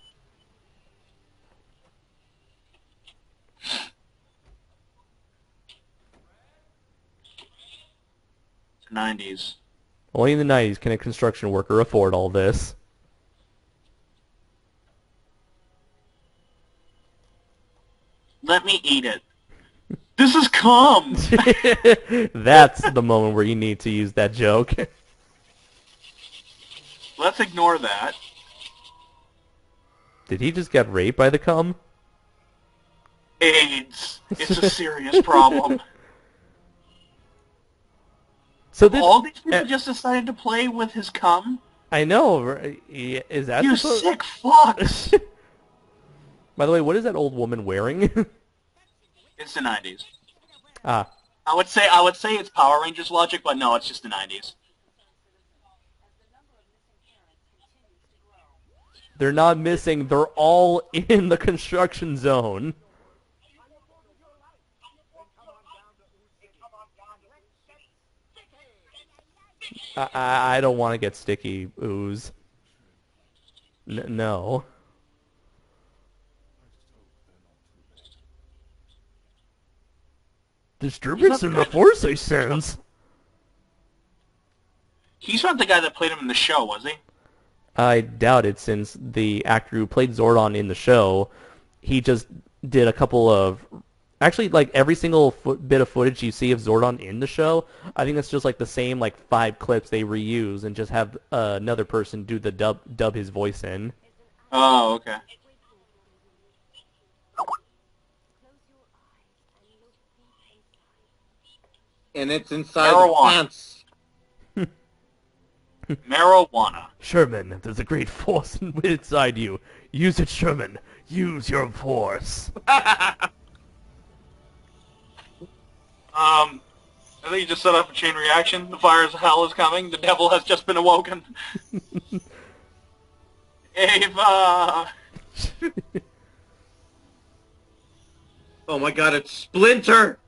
The 90s. Only in the 90s can a construction worker afford all this. Let me eat it. This is cum! That's the moment where you need to use that joke. Let's ignore that. Did he just get raped by the cum? AIDS. It's a serious problem. So this, All these people just decided to play with his cum? I know. Is that You supposed... sick fucks! By the way, what is that old woman wearing? It's the 90s. Ah, I would say it's Power Rangers logic, but no, it's just the 90s. they're not missing. They're all in the construction zone. I don't want to get sticky ooze. No. Disturbance in the Force, I sense. He's not the guy that played him in the show, was he? I doubt it, since the actor who played Zordon in the show, he just did a couple of... Actually, like, every single bit of footage you see of Zordon in the show, I think that's just, like, the same, like, 5 clips they reuse and just have another person do the dub his voice in. Oh, okay. And it's inside Marijuana. the pants. Marijuana. Sherman, there's a great force inside you. Use it, Sherman. Use your force. I think you just set up a chain reaction. The fire of hell is coming. The devil has just been awoken. Ava! Oh my god, it's Splinter!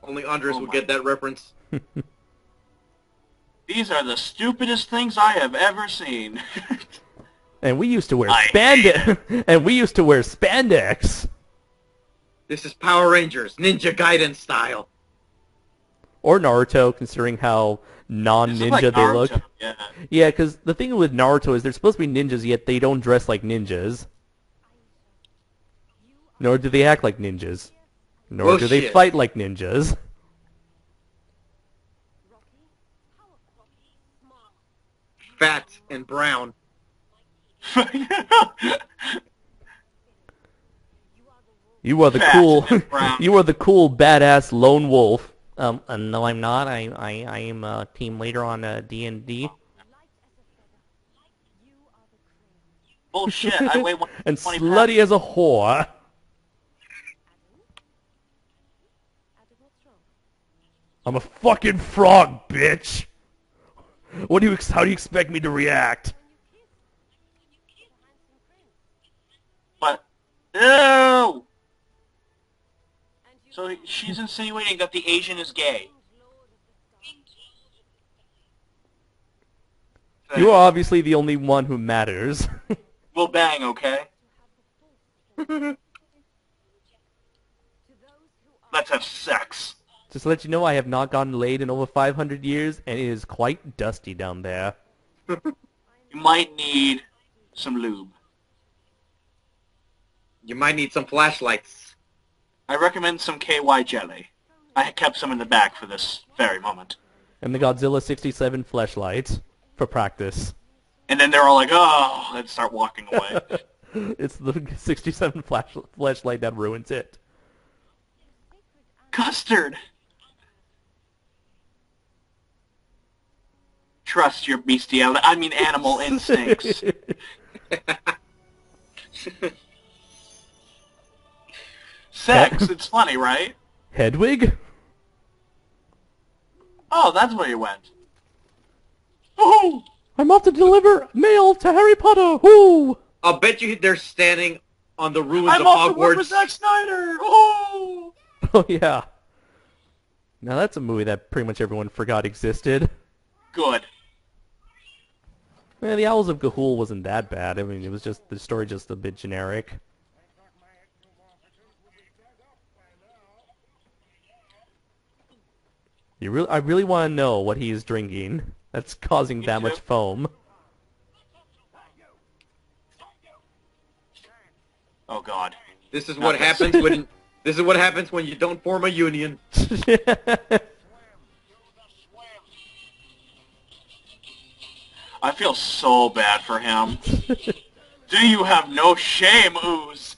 Only Andres Oh Oh would my get that reference. These are the stupidest things I have ever seen. And we used to wear I spandex. And we used to wear spandex. This is Power Rangers, Ninja Gaiden style. Or Naruto, considering how This is non-ninja like they look. Naruto, yeah. Yeah, because the thing with Naruto is they're supposed to be ninjas, yet they don't dress like ninjas. Nor do they act like ninjas. Nor do they Bullshit. fight like ninjas. Fat and brown. You are the Fat cool, and brown. you are the cool badass lone wolf. No, I'm not. I am a team leader on D&D. Bullshit. I weigh And 120 slutty pounds. as a whore. I'm a fucking frog, bitch. How do you expect me to react? But ew. So she's insinuating that the Asian is gay. You are obviously the only one who matters. We'll bang, okay? Let's have sex. Just to let you know, I have not gotten laid in over 500 years, and it is quite dusty down there. You might need some lube. You might need some flashlights. I recommend some KY jelly. I kept some in the back for this very moment. And the Godzilla 67 fleshlight for practice. And then they're all like, oh, and start walking away. It's the 67 flashlight that ruins it. Custard! Trust your bestiality. I mean animal instincts. Sex, it's funny, right? Hedwig? Oh, that's where you went. Woohoo! I'm off to deliver mail to Harry Potter. Woo! I'll bet you they're standing on the ruins I'm of off to work with Hogwarts. Zack Snyder! Oh! Oh yeah. Now that's a movie that pretty much everyone forgot existed. Good. Man, the Owls of Ga'Hoole wasn't that bad. I mean, it was just the story just a bit generic. I really want to know what he is drinking that's causing that too. much foam. Oh God. This is Not what this. happens when you don't form a union. I feel so bad for him. Do you have no shame, Ooze?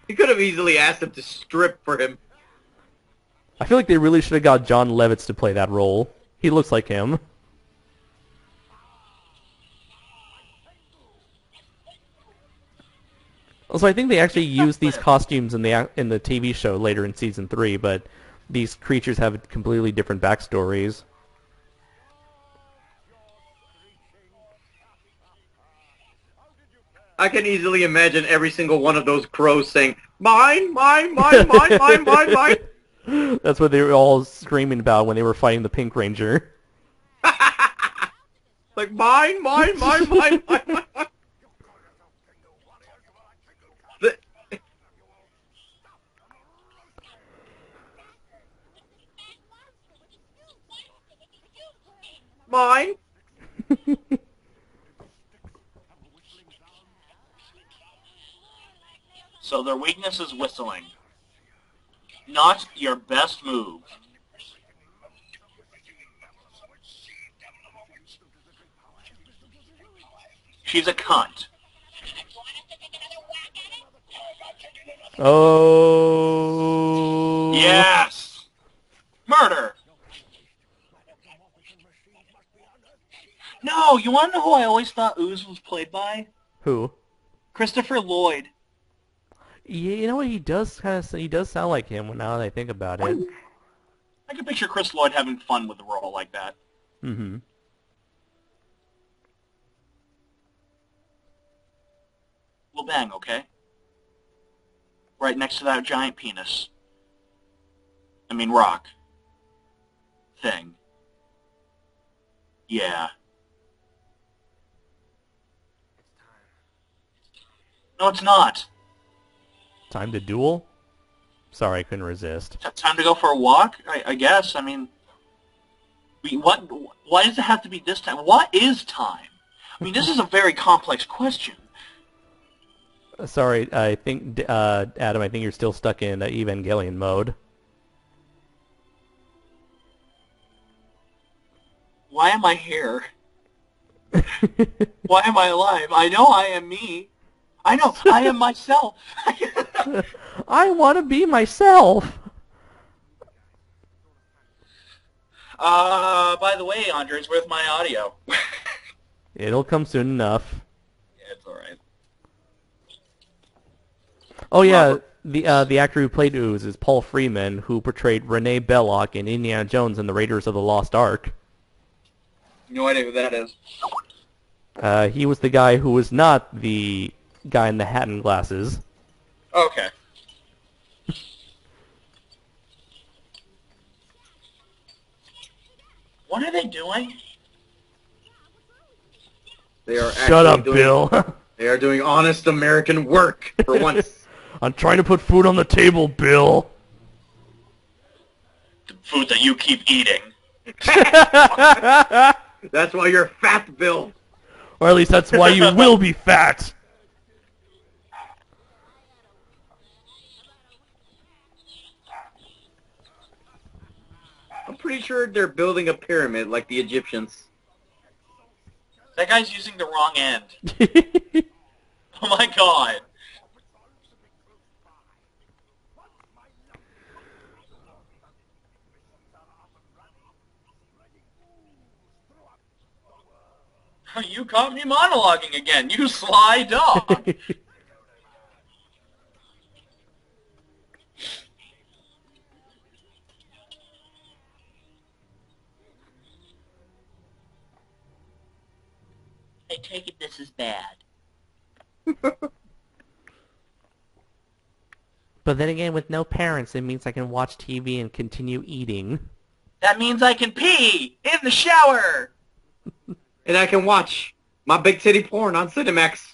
He could have easily asked him to strip for him. I feel like they really should have got John Lovitz to play that role. He looks like him. Also, I think they actually used these costumes in the TV show later in season 3, but these creatures have completely different backstories. I can easily imagine every single one of those crows saying, "Mine, mine, mine, mine, mine, mine, mine." That's what they were all screaming about when they were fighting the Pink Ranger. Like, mine, mine, mine, mine, mine, mine. The- Mine. So their weakness is whistling. Not your best move. She's a cunt. Oh. Yes! Murder! No, you want to know who I always thought Ooze was played by? Who? Christopher Lloyd. Yeah, you know what? He does sound like him now that I think about it. I can picture Chris Lloyd having fun with a role like that. Mm-hmm. We'll bang, okay? Right next to that giant penis. I mean rock. Thing. Yeah. No, it's not. Time to duel? Sorry, I couldn't resist. Time to go for a walk? I guess. I mean, what? Why does it have to be this time? What is time? I mean, this is a very complex question. Sorry, I think, Adam, I think you're still stuck in Evangelion mode. Why am I here? Why am I alive? I know I am me. I know I am myself. I want to be myself. By the way, Andres, where's my audio? It'll come soon enough. Yeah, it's alright. Oh yeah, the actor who played Ooze is Paul Freeman, who portrayed Renee Belloc in Indiana Jones and the Raiders of the Lost Ark. No idea who that is. He was the guy who was not the guy in the hat and glasses. Okay. What are they doing? They are Shut up, doing, Bill. They are doing honest American work for once. I'm trying to put food on the table, Bill. The food that you keep eating. That's why you're fat, Bill. Or at least that's why you will be fat. I'm pretty sure they're building a pyramid like the Egyptians. That guy's using the wrong end. Oh my god. You caught me monologuing again, you sly dog. I take it this is bad. But then again, with no parents, it means I can watch TV and continue eating. That means I can pee in the shower. And I can watch my big titty porn on Cinemax.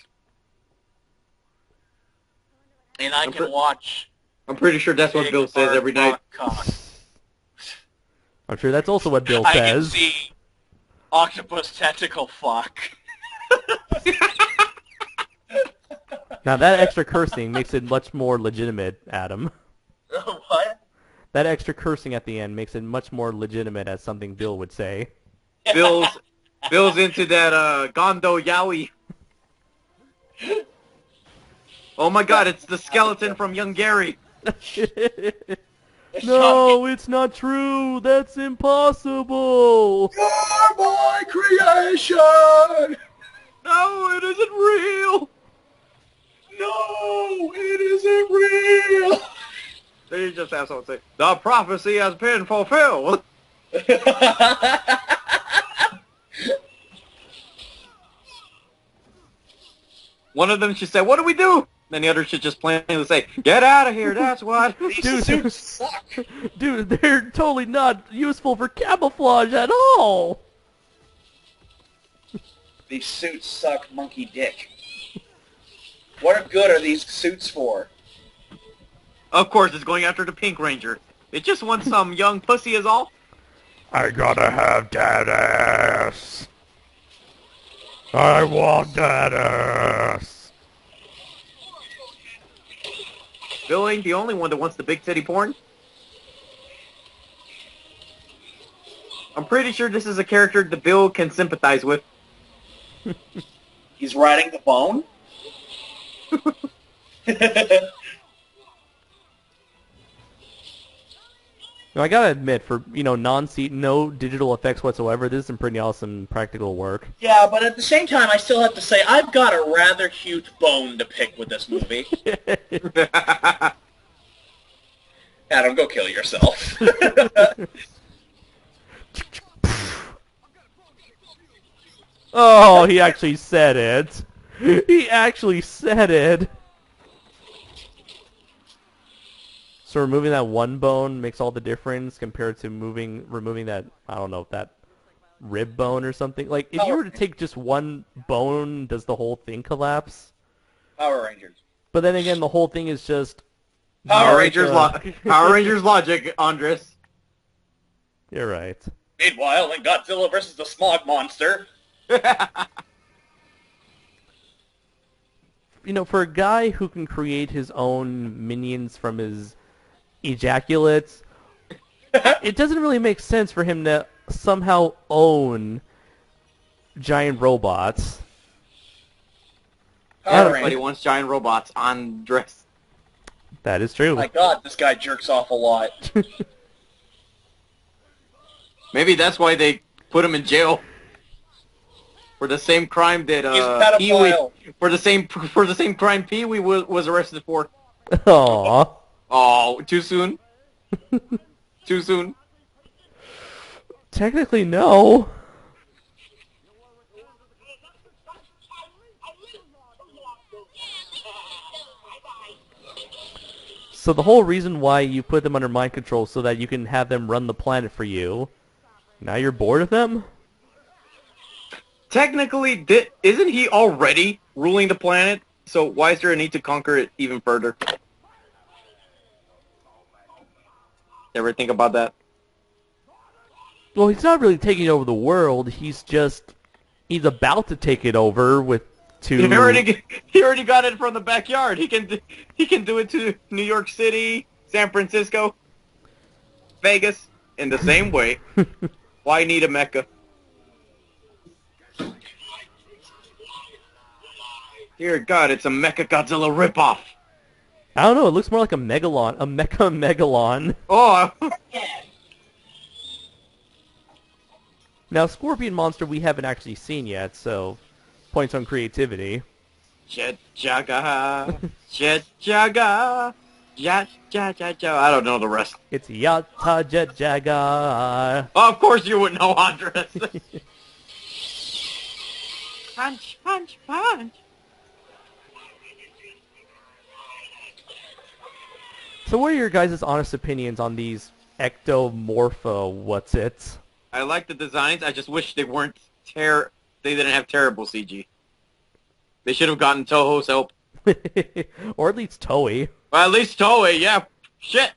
And I can watch. I'm pretty sure that's what Bill says every night. I'm sure that's also what Bill I can says. see octopus tentacle fuck. Now that extra cursing makes it much more legitimate, Adam. What? That extra cursing at the end makes it much more legitimate as something Bill would say. Bill's into that Gondo Yaoi. Oh my god, it's the skeleton from Young Gary. No, it's not true. That's impossible. You're my creation! No, it isn't real. No, it isn't real! Then you just have someone say, the prophecy has been fulfilled. One of them should say, what do we do? Then the other should just plainly say, get out of here, that's what. These suits suck. Dude, they're totally not useful for camouflage at all. These suits suck monkey dick. What good are these suits for? Of course, it's going after the Pink Ranger. It just wants some young pussy is all. I gotta have that ass. I want that ass. Bill ain't the only one that wants the big titty porn. I'm pretty sure this is a character that Bill can sympathize with. He's riding the bone? Now, I gotta admit, for, no digital effects whatsoever, this is some pretty awesome practical work. Yeah, but at the same time, I still have to say, I've got a rather huge bone to pick with this movie. Adam, go kill yourself. Oh, he actually said it. He actually said it. So removing that one bone makes all the difference compared to removing that, I don't know, that rib bone or something. Like, if you were to take just one bone, does the whole thing collapse? Power Rangers. But then again, the whole thing is just Power America. Rangers logic, Andres. You're right. Meanwhile, in Godzilla vs. the Smog Monster... You know, for a guy who can create his own minions from his ejaculates, it doesn't really make sense for him to somehow own giant robots. Everybody wants giant robots, Andres. That is true. My God, this guy jerks off a lot. Maybe that's why they put him in jail for the same crime that He's a pedophile. for the same crime Pee-wee was arrested for. Aww. Oh, too soon. Too soon. Technically, no. So the whole reason why you put them under mind control so that you can have them run the planet for you. Now you're bored of them? Technically, isn't he already ruling the planet? So why is there a need to conquer it even further? Ever think about that? Well, he's not really taking over the world. He's about to take it over with He already got it from the backyard. He can do it to New York City, San Francisco, Vegas in the same way. Why need a Mecca? Dear God, it's a Mecha Godzilla ripoff. I don't know. It looks more like a megalon, a mecha megalon. Oh. Now, Scorpion Monster we haven't actually seen yet, so points on creativity. Jet Jaga, Jet Jaga, Jet Jaga. I don't know the rest. It's Yatta Jet Jaga. Oh, of course you would know, Andres. Punch, punch, punch. So what are your guys' honest opinions on these ectomorpha what's-its? I like the designs. I just wish they weren't they didn't have terrible CG. They should have gotten Toho's help. Or at least Toei. Well, at least Toei, yeah. Shit.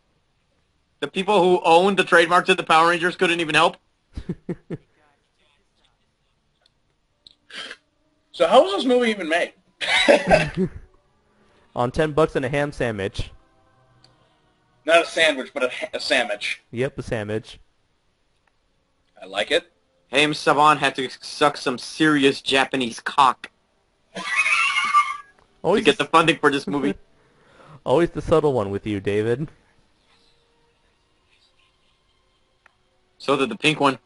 The people who owned the trademark to the Power Rangers couldn't even help. So how was this movie even made? On $10 and a ham sandwich. Not a sandwich, but a sandwich. Yep, a sandwich. I like it. Haim Saban had to suck some serious Japanese cock to get the funding for this movie. Always the subtle one with you, David. So did the pink one.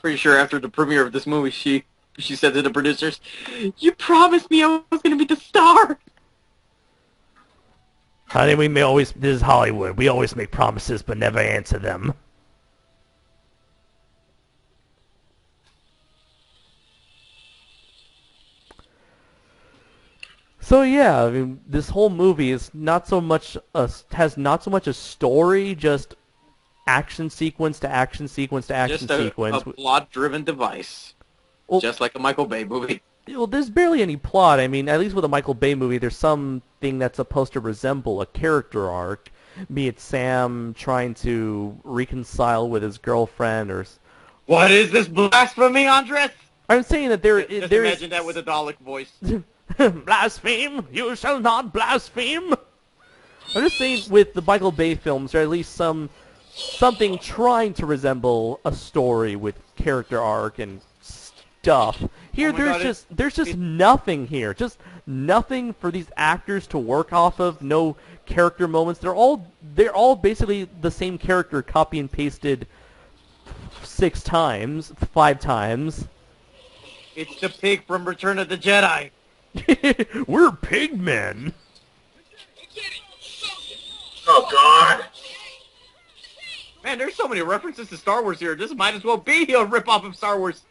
Pretty sure after the premiere of this movie, she said to the producers, "You promised me I was going to be the star." Honey, this is Hollywood. We always make promises but never answer them. So yeah, I mean, this whole movie is has not so much a story, just action sequence to action sequence to action sequence. Just a plot-driven device, well, just like a Michael Bay movie. Well, there's barely any plot. I mean, at least with a Michael Bay movie, there's something that's supposed to resemble a character arc, be it Sam trying to reconcile with his girlfriend or... What is this blasphemy, Andres? I'm saying that there Just there imagine that with a Dalek voice. Blaspheme! You shall not blaspheme! I'm just saying with the Michael Bay films, there's at least something trying to resemble a story with character arc and stuff. Here, there's just nothing here. Just nothing for these actors to work off of. No character moments. They're all basically the same character, copy and pasted 5 times. It's the pig from Return of the Jedi. We're pigmen. Oh, God. Man, there's so many references to Star Wars here. This might as well be a ripoff of Star Wars.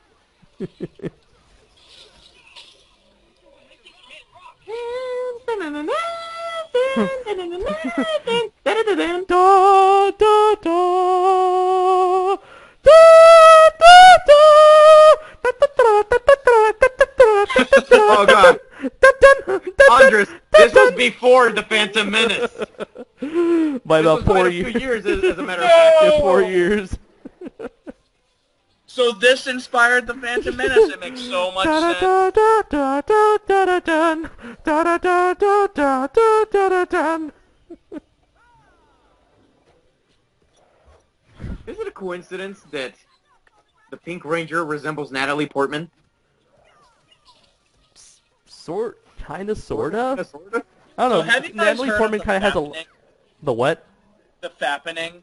Oh God! Andres, this was before the Phantom Menace. By about This was 4 quite a years. few years, as a matter of fact. Yeah, 4 years. So this inspired the Phantom Menace. It makes so much sense. Is it a coincidence that the Pink Ranger resembles Natalie Portman? Kinda, sorta. Sorta. I don't know. So have you guys Natalie heard Portman of kind of has fappening? the what? The fappening.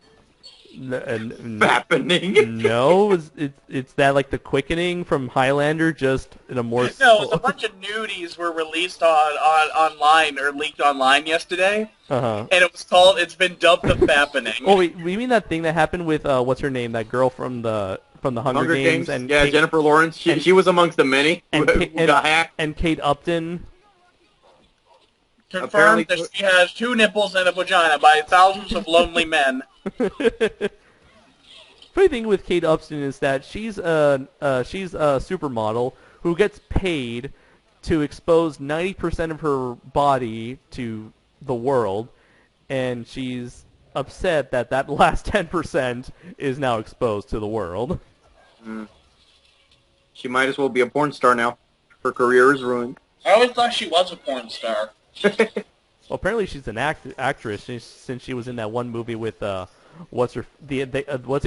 Happening. No, it's that like the quickening from Highlander, just in a more. No, it's a bunch of nudies were released online or leaked online yesterday, Uh-huh. and it's been dubbed the fappening. Oh wait, you mean that thing that happened with what's her name? That girl from the Hunger Games and yeah, Kate, Jennifer Lawrence. She was amongst the many and who got hacked. and Kate Upton. Confirmed apparently- that she has 2 nipples and a vagina by thousands of lonely men. Funny thing with Kate Upton is that she's a supermodel who gets paid to expose 90% of her body to the world, and she's upset that that last 10% is now exposed to the world. She might as well be a porn star now. Her career is ruined. I always thought she was a porn star. Well, apparently she's an actress since she was in that one movie with what's it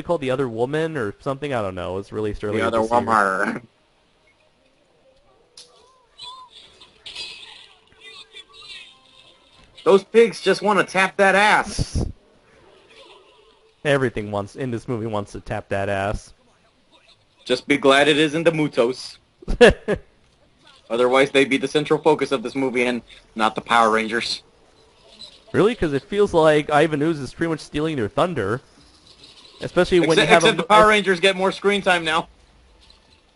called, The Other Woman or something? I don't know. It was released earlier. The other this year. woman. Those pigs just want to tap that ass. Everything in this movie wants to tap that ass. Just be glad it isn't the Mutos. Otherwise, they'd be the central focus of this movie and not the Power Rangers. Really? Because it feels like Ivan Ooze is pretty much stealing their thunder. Especially when you have Except the Power Rangers get more screen time now.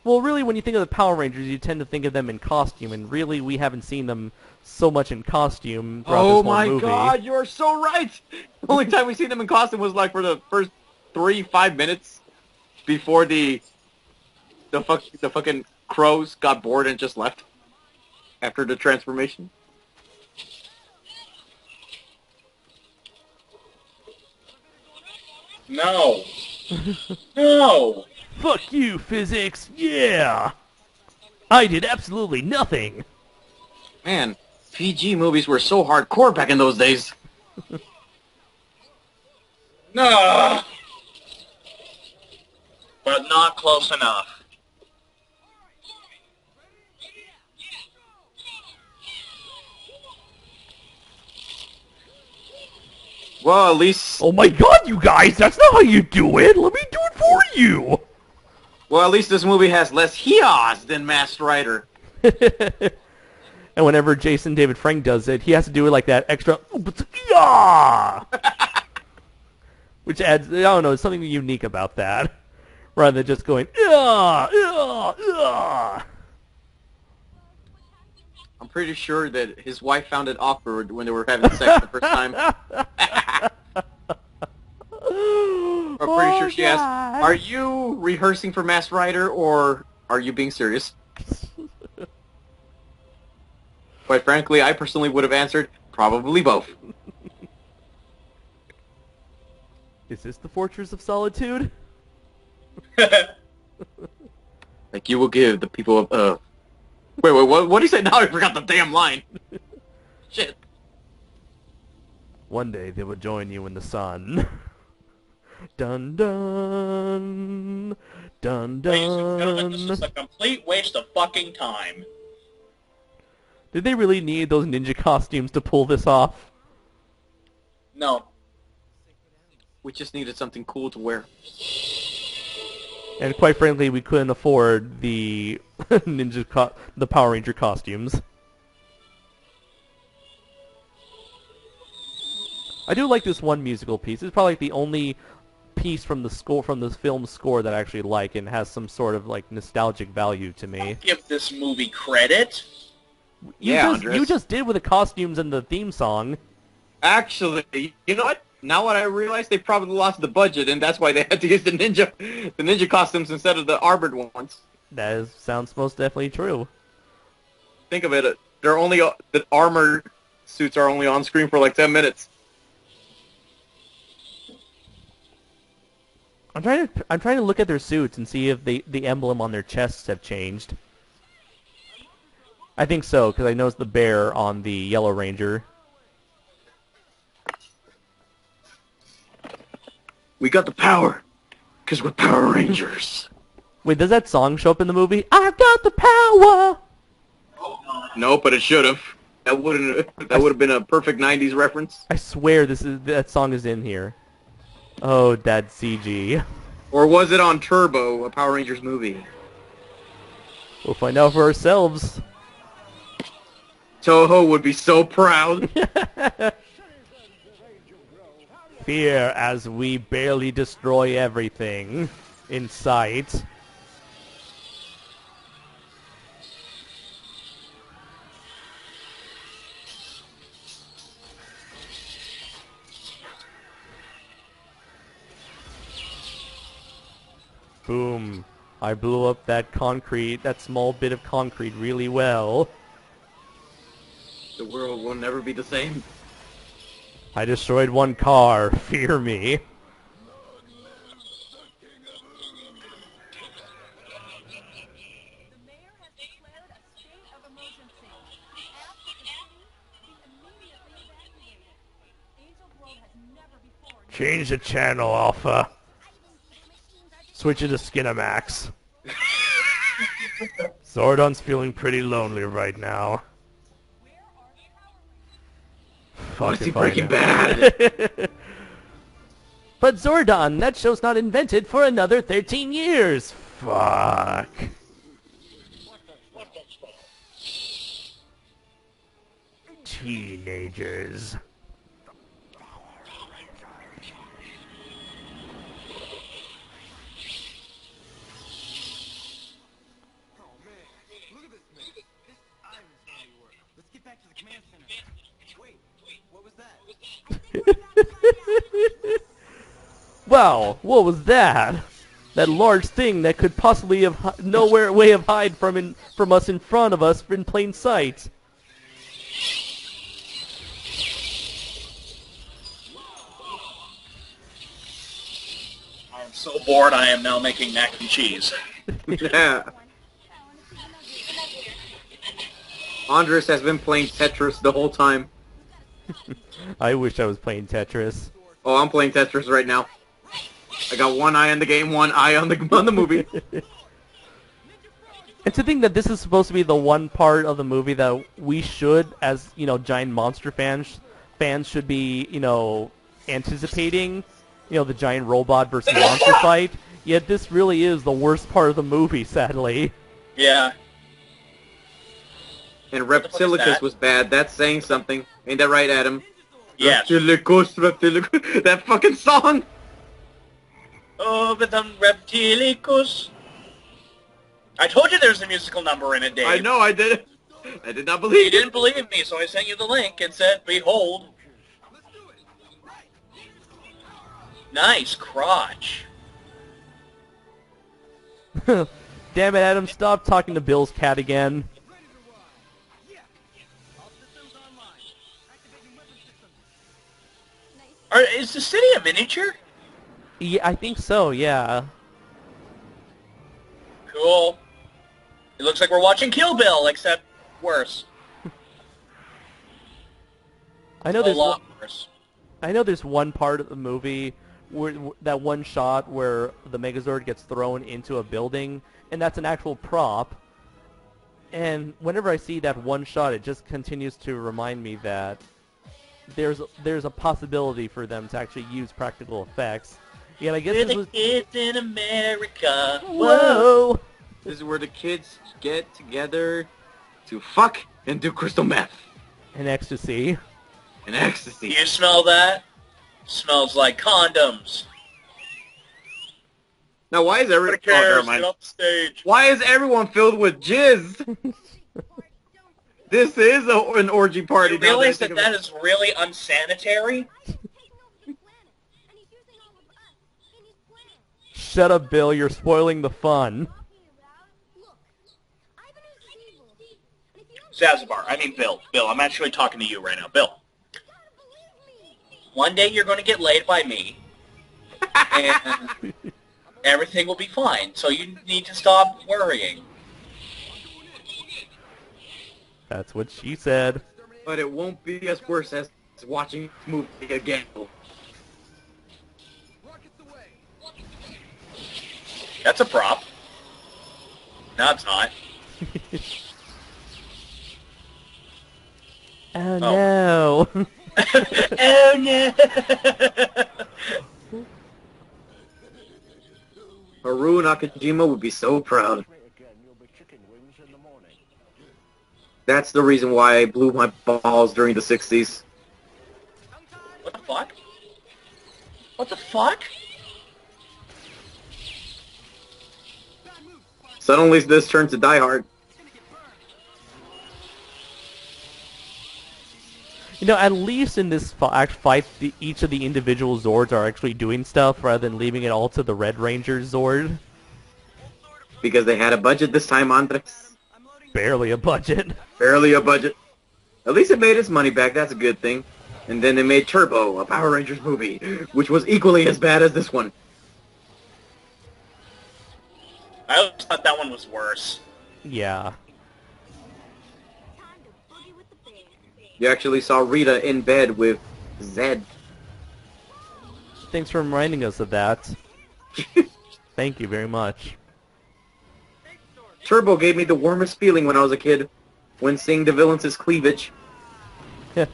Well, really, when you think of the Power Rangers, you tend to think of them in costume, and really, we haven't seen them so much in costume throughout this whole movie. Oh my god, you're so right! The only time we see them in costume was like for the first 3-5 minutes before the fucking crows got bored and just left after the transformation. No. No. Fuck you, physics! Yeah! I did absolutely nothing! Man, PG movies were so hardcore back in those days. No. But not close enough. Well, at least... Oh my god, you guys! That's not how you do it! Let me do it for you! Well, at least this movie has less hias than Masked Rider. And whenever Jason David Frank does it, he has to do it like that extra... Yeah! Which adds, I don't know, there's something unique about that. Rather than just going, yeah, yeah, yeah. I'm pretty sure that his wife found it awkward when they were having sex the first time. I'm pretty sure she asked, "Are you rehearsing for Masked Rider or are you being serious?" Quite frankly, I personally would have answered, probably both. Is this the Fortress of Solitude? Like, you will give the people of... Wait, what did he say? Now I forgot the damn line. Shit. One day they will join you in the sun. Dun dun dun Ladies and gentlemen, this dun. is a complete waste of fucking time. Did they really need those ninja costumes to pull this off? No. We just needed something cool to wear. And quite frankly, we couldn't afford the the Power Ranger costumes. I do like this one musical piece. It's probably like the only piece from the score, from the film score, that I actually like and has some sort of like nostalgic value to me. Give this movie credit. Andres. You just did with the costumes and the theme song. Actually, you know what? Now what I realize, they probably lost the budget, and that's why they had to use the ninja costumes instead of the armored ones. Sounds most definitely true. Think of it. they're only the armor suits are only on screen for like 10 minutes. I'm trying to look at their suits and see if the emblem on their chests have changed. I think so, because I noticed the bear on the Yellow Ranger. We got the power, because we're Power Rangers. Wait, does that song show up in the movie? I've got the power! No, but it should have. That would have been a perfect 90s reference. I swear that song is in here. Oh, Dad CG. Or was it on Turbo, a Power Rangers movie? We'll find out for ourselves. Toho would be so proud. Fear as we barely destroy everything in sight. Boom. I blew up that small bit of concrete really well. The world will never be the same. I destroyed one car. Fear me. Change the channel, Alpha. Switch it to Skinamax. Zordon's feeling pretty lonely right now. Fuck, is he Breaking Bad? But Zordon, that show's not invented for another 13 years. Fuck. Teenagers. Wow, what was that? That large thing that could possibly have nowhere way of hide from us in front of us in plain sight. I am so bored I am now making mac and cheese. Yeah. Andres has been playing Tetris the whole time. I wish I was playing Tetris. Oh, I'm playing Tetris right now. I got one eye on the game, one eye on the movie. And to think that this is supposed to be the one part of the movie that we should, as giant monster fans should be, anticipating, the giant robot versus monster fight. Yet this really is the worst part of the movie, sadly. Yeah. And Reptilicus was bad. That's saying something. Ain't that right, Adam? Yeah. Reptilicus. That fucking song! Oh, but the Reptilicus. I told you there's a musical number in it, Dave. I know, I did. I did not believe You didn't believe me, so I sent you the link and said, behold. Nice crotch. Damn it, Adam, stop talking to Bill's cat again. Is the city a miniature? Yeah, I think so, yeah. Cool. It looks like we're watching Kill Bill, except worse. I know A lot worse. I know there's one part of the movie where that one shot where the Megazord gets thrown into a building, and that's an actual prop. And whenever I see that one shot, it just continues to remind me that there's a possibility for them to actually use practical effects. Yeah, I guess We're this the was... kids in America. Whoa! This is where the kids get together to fuck and do crystal meth. And ecstasy. And ecstasy. You smell that? Smells like condoms. Now, why is everyone... Nobody cares. never mind. Get off the stage. Why is everyone filled with jizz? This is an orgy party. You realize that is really unsanitary? Shut up, Bill. You're spoiling the fun. Zazabar. I mean, Bill. Bill, I'm actually talking to you right now. Bill. One day you're going to get laid by me, and everything will be fine. So you need to stop worrying. That's what she said. But it won't be as worse as watching this movie again. That's a prop. No, it's not. Oh no. Oh no! Haru Nakajima would be so proud. That's the reason why I blew my balls during the 60s. What the fuck? What the fuck? Suddenly this turns to Die Hard. You know, at least in this fight, each of the individual Zords are actually doing stuff rather than leaving it all to the Red Ranger Zord. Because they had a budget this time, Andres. Barely a budget. Barely a budget. At least it made its money back, that's a good thing. And then they made Turbo, a Power Rangers movie, which was equally as bad as this one. I always thought that one was worse. Yeah. You actually saw Rita in bed with Zed. Thanks for reminding us of that. Thank you very much. Turbo gave me the warmest feeling when I was a kid, when seeing the villains' cleavage. Yeah.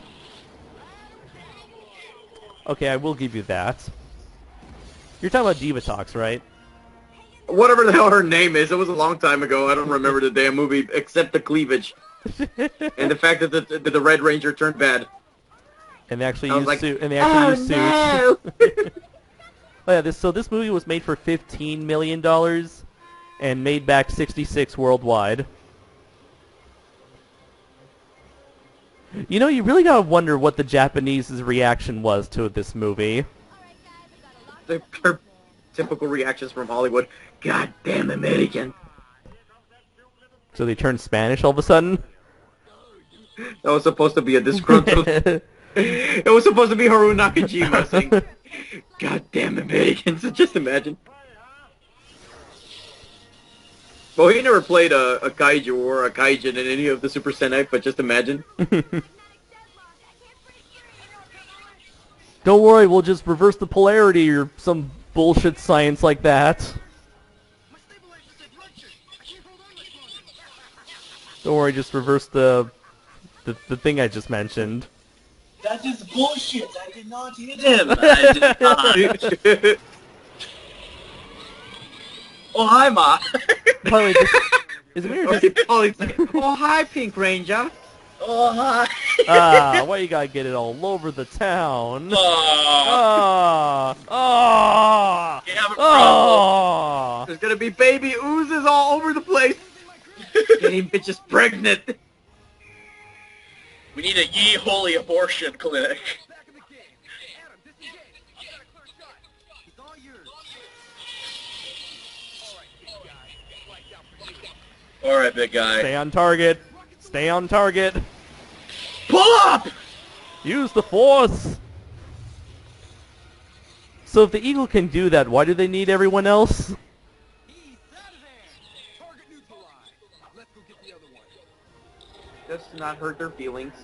Okay, I will give you that. You're talking about Divatox, right? Whatever the hell her name is, it was a long time ago. I don't remember the damn movie, except the cleavage. And the fact that the Red Ranger turned bad. And they actually I was used like, suit. And they actually used no! suits. Oh yeah, this movie was made for $15 million and made back 66 worldwide. You know, you really gotta wonder what the Japanese's reaction was to this movie. Their typical reactions from Hollywood. God damn American. So they turned Spanish all of a sudden? That was supposed to be a disgruntled... It was supposed to be Haru Nakajima saying, God damn Americans. Just imagine. Well, he never played a kaiju or a kaijin in any of the Super Sentai, but just imagine. Don't worry, we'll just reverse the polarity or some bullshit science like that. Don't worry, just reverse the thing I just mentioned. That is bullshit. I did not hit him. I did not. Oh, hi, Ma. By the way, this, is it weird? Oh, hi, Pink Ranger. Oh, hi. Why you gotta get it all over the town? Oh. You have a problem. There's gonna be baby oozes all over the place. Getting bitches pregnant. We need a ye holy abortion clinic. Alright, big guy. Stay on target. Stay on target. Pull up! Use the force. So if the Eagle can do that, why do they need everyone else? Just to not hurt their feelings.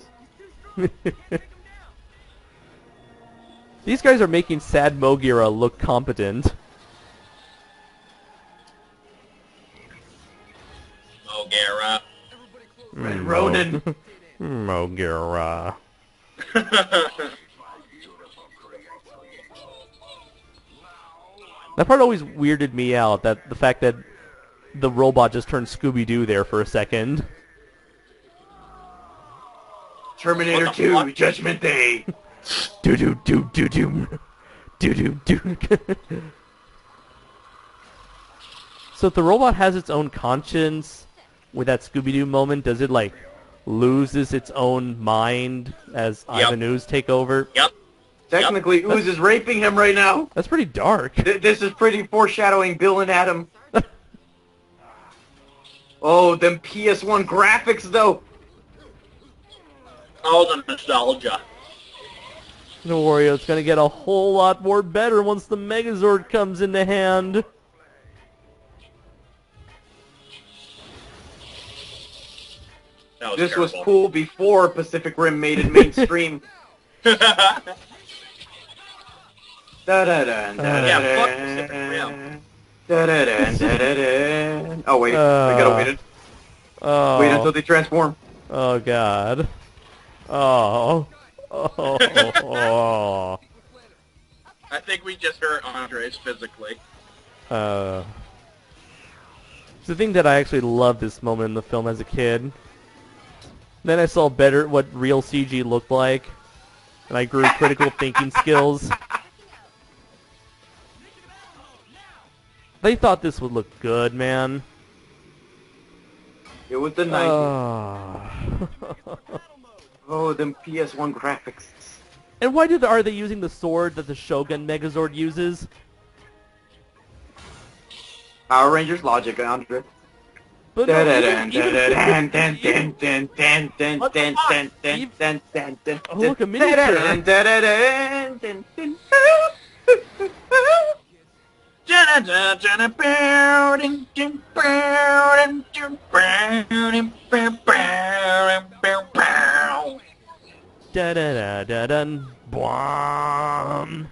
These guys are making Sad Mogira look competent. Mogira. Red Ronin. Mogira. That part always weirded me out, that the fact that the robot just turned Scooby-Doo there for a second. Terminator 2, fuck? Judgment Day. Do-do-do-do-do. Do-do-do. So if the robot has its own conscience with that Scooby-Doo moment, does it, like, loses its own mind as Ivan Ooze take over? Yep. Technically, Ooze is raping him right now. That's pretty dark. This is pretty foreshadowing Bill and Adam. Oh, them PS1 graphics, though. Oh, the nostalgia. Don't worry, it's gonna get a whole lot more better once the Megazord comes into hand. This was terrible. cool before Pacific Rim made it mainstream. Yeah, fuck Pacific Rim. Oh wait, we gotta wait it. Wait until they transform. Oh god. Oh. Oh. I think we just hurt Andres physically. It's the thing that I actually loved this moment in the film as a kid. Then I saw better what real CG looked like, and I grew critical thinking skills. They thought this would look good, man. It was the 90s. Oh, them PS1 graphics. And why are they using the sword that the Shogun Megazord uses? Power Rangers logic, Andre. But no, oh, look, a miniature. Da da da da dun. Bwom.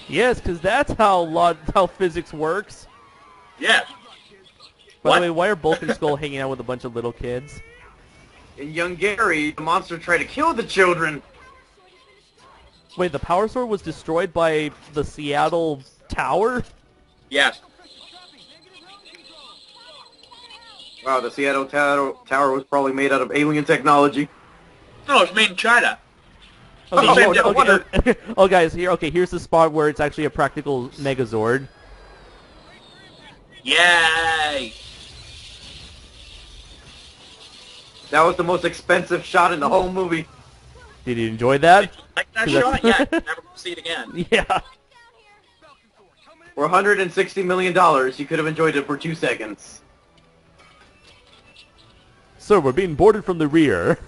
Yes, because that's how physics works. Yes. By the way, why are Bulk and Skull hanging out with a bunch of little kids? In Young Gary, the monster tried to kill the children. Wait, the Power Sword was destroyed by the Seattle Tower? Yes. Wow, the Seattle Tower was probably made out of alien technology. No, it's made in China. Okay, oh, guys, here's the spot where it's actually a practical Megazord. Yay! That was the most expensive shot in the whole movie. Did you enjoy that? Like that shot? Yeah, never see it again. Yeah. For $160 million, you could have enjoyed it for 2 seconds. Sir, we're being boarded from the rear.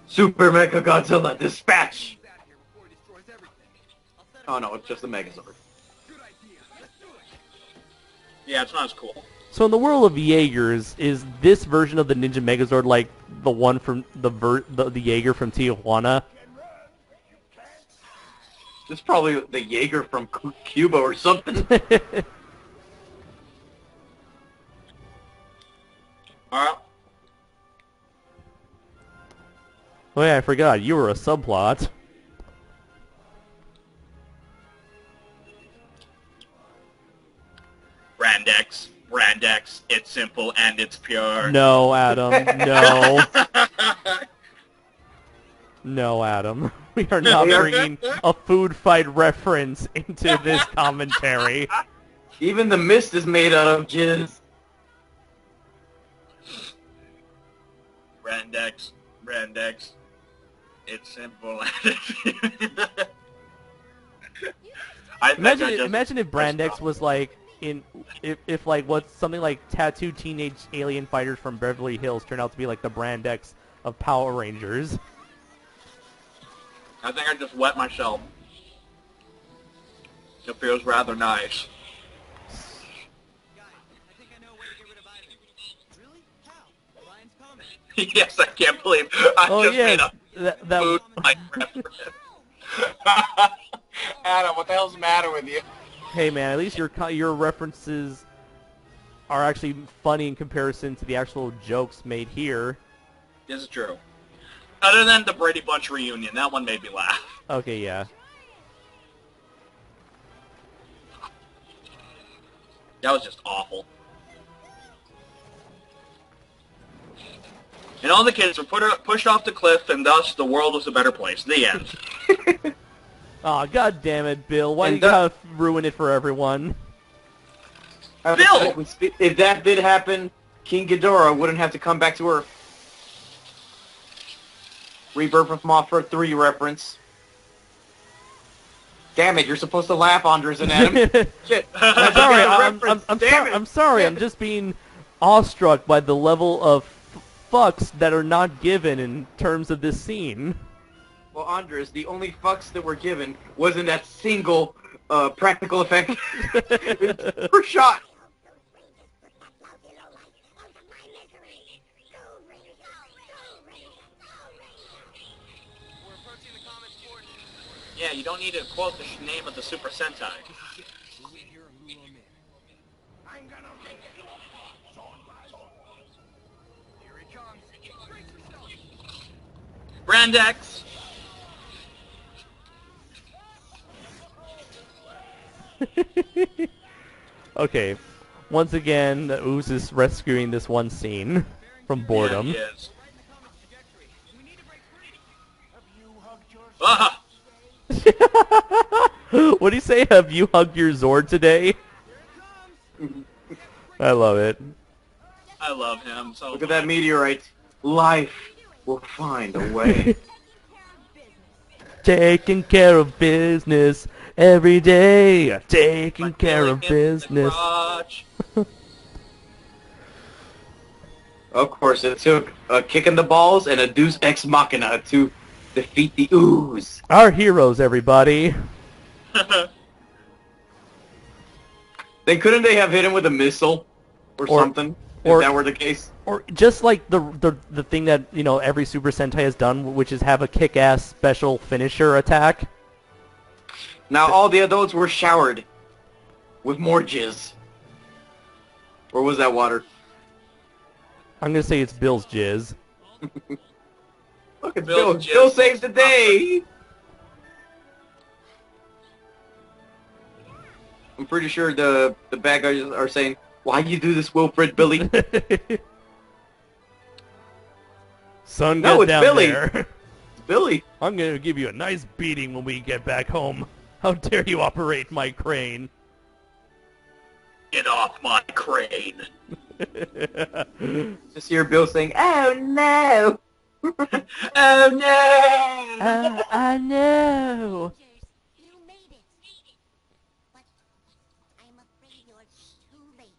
Super Mega Godzilla, dispatch! Oh no, it's just a Megazord. Yeah, it's not as cool. So in the world of Jaegers, is this version of the Ninja Megazord like the one from the Jaeger from Tijuana? This is probably the Jaeger from Cuba or something. Alright. Oh yeah, I forgot. You were a subplot. Brandex, it's simple and it's pure. No, Adam. No. No, Adam. We are not bringing a food fight reference into this commentary. Even the mist is made out of jizz. Brandex, it's simple and it's pure. Imagine if Brandex was like if like what something like tattooed teenage alien fighters from Beverly Hills turned out to be like the Brandex of Power Rangers. I think I just wet myself. It feels rather nice. Yes, I can't believe I just made a food fight reference. Adam, what the hell's the matter with you? Hey man, at least your references are actually funny in comparison to the actual jokes made here. This is true. Other than the Brady Bunch reunion, that one made me laugh. Okay, yeah. That was just awful. And all the kids were pushed off the cliff, and thus the world was a better place. The end. Aw, god damn it, Bill. Why do you gotta ruin it for everyone? Bill! If that did happen, King Ghidorah wouldn't have to come back to Earth. Rebirth of Mothra 3 reference. Damn it, you're supposed to laugh, Andres and Adam. Shit. I'm sorry, I'm sorry. I'm just being awestruck by the level of fucks that are not given in terms of this scene. Well, Andres, the only fucks that were given wasn't that single practical effect per shot. Yeah, you don't need to quote the name of the Super Sentai. Brand X. Okay, once again, the Ooze is rescuing this one scene from boredom. Yeah, he is. Ah! What do you say? Have you hugged your Zord today? I love it. I love him so Look at that meteorite. Life will find a way. Taking care of business every day. Taking care of business. Of course, it took a kick in the balls and a Deus Ex Machina to defeat the Ooze. Our heroes, everybody. Then couldn't they have hit him with a missile or something? If that were the case. Or just like the thing that, you know, every Super Sentai has done, which is have a kick-ass special finisher attack. Now all the adults were showered with more jizz. Or was that water? I'm gonna say it's Bill's jizz. Look, it's Bill. Bill saves the day! I'm pretty sure the bad guys are saying, why you do this, Wilfred, Billy? Son, no, get it's down Billy. there. It's Billy. I'm gonna give you a nice beating when we get back home. How dare you operate my crane? Get off my crane. Just hear Bill saying, oh no! Oh no! I know! You made it. But I'm afraid you're too late.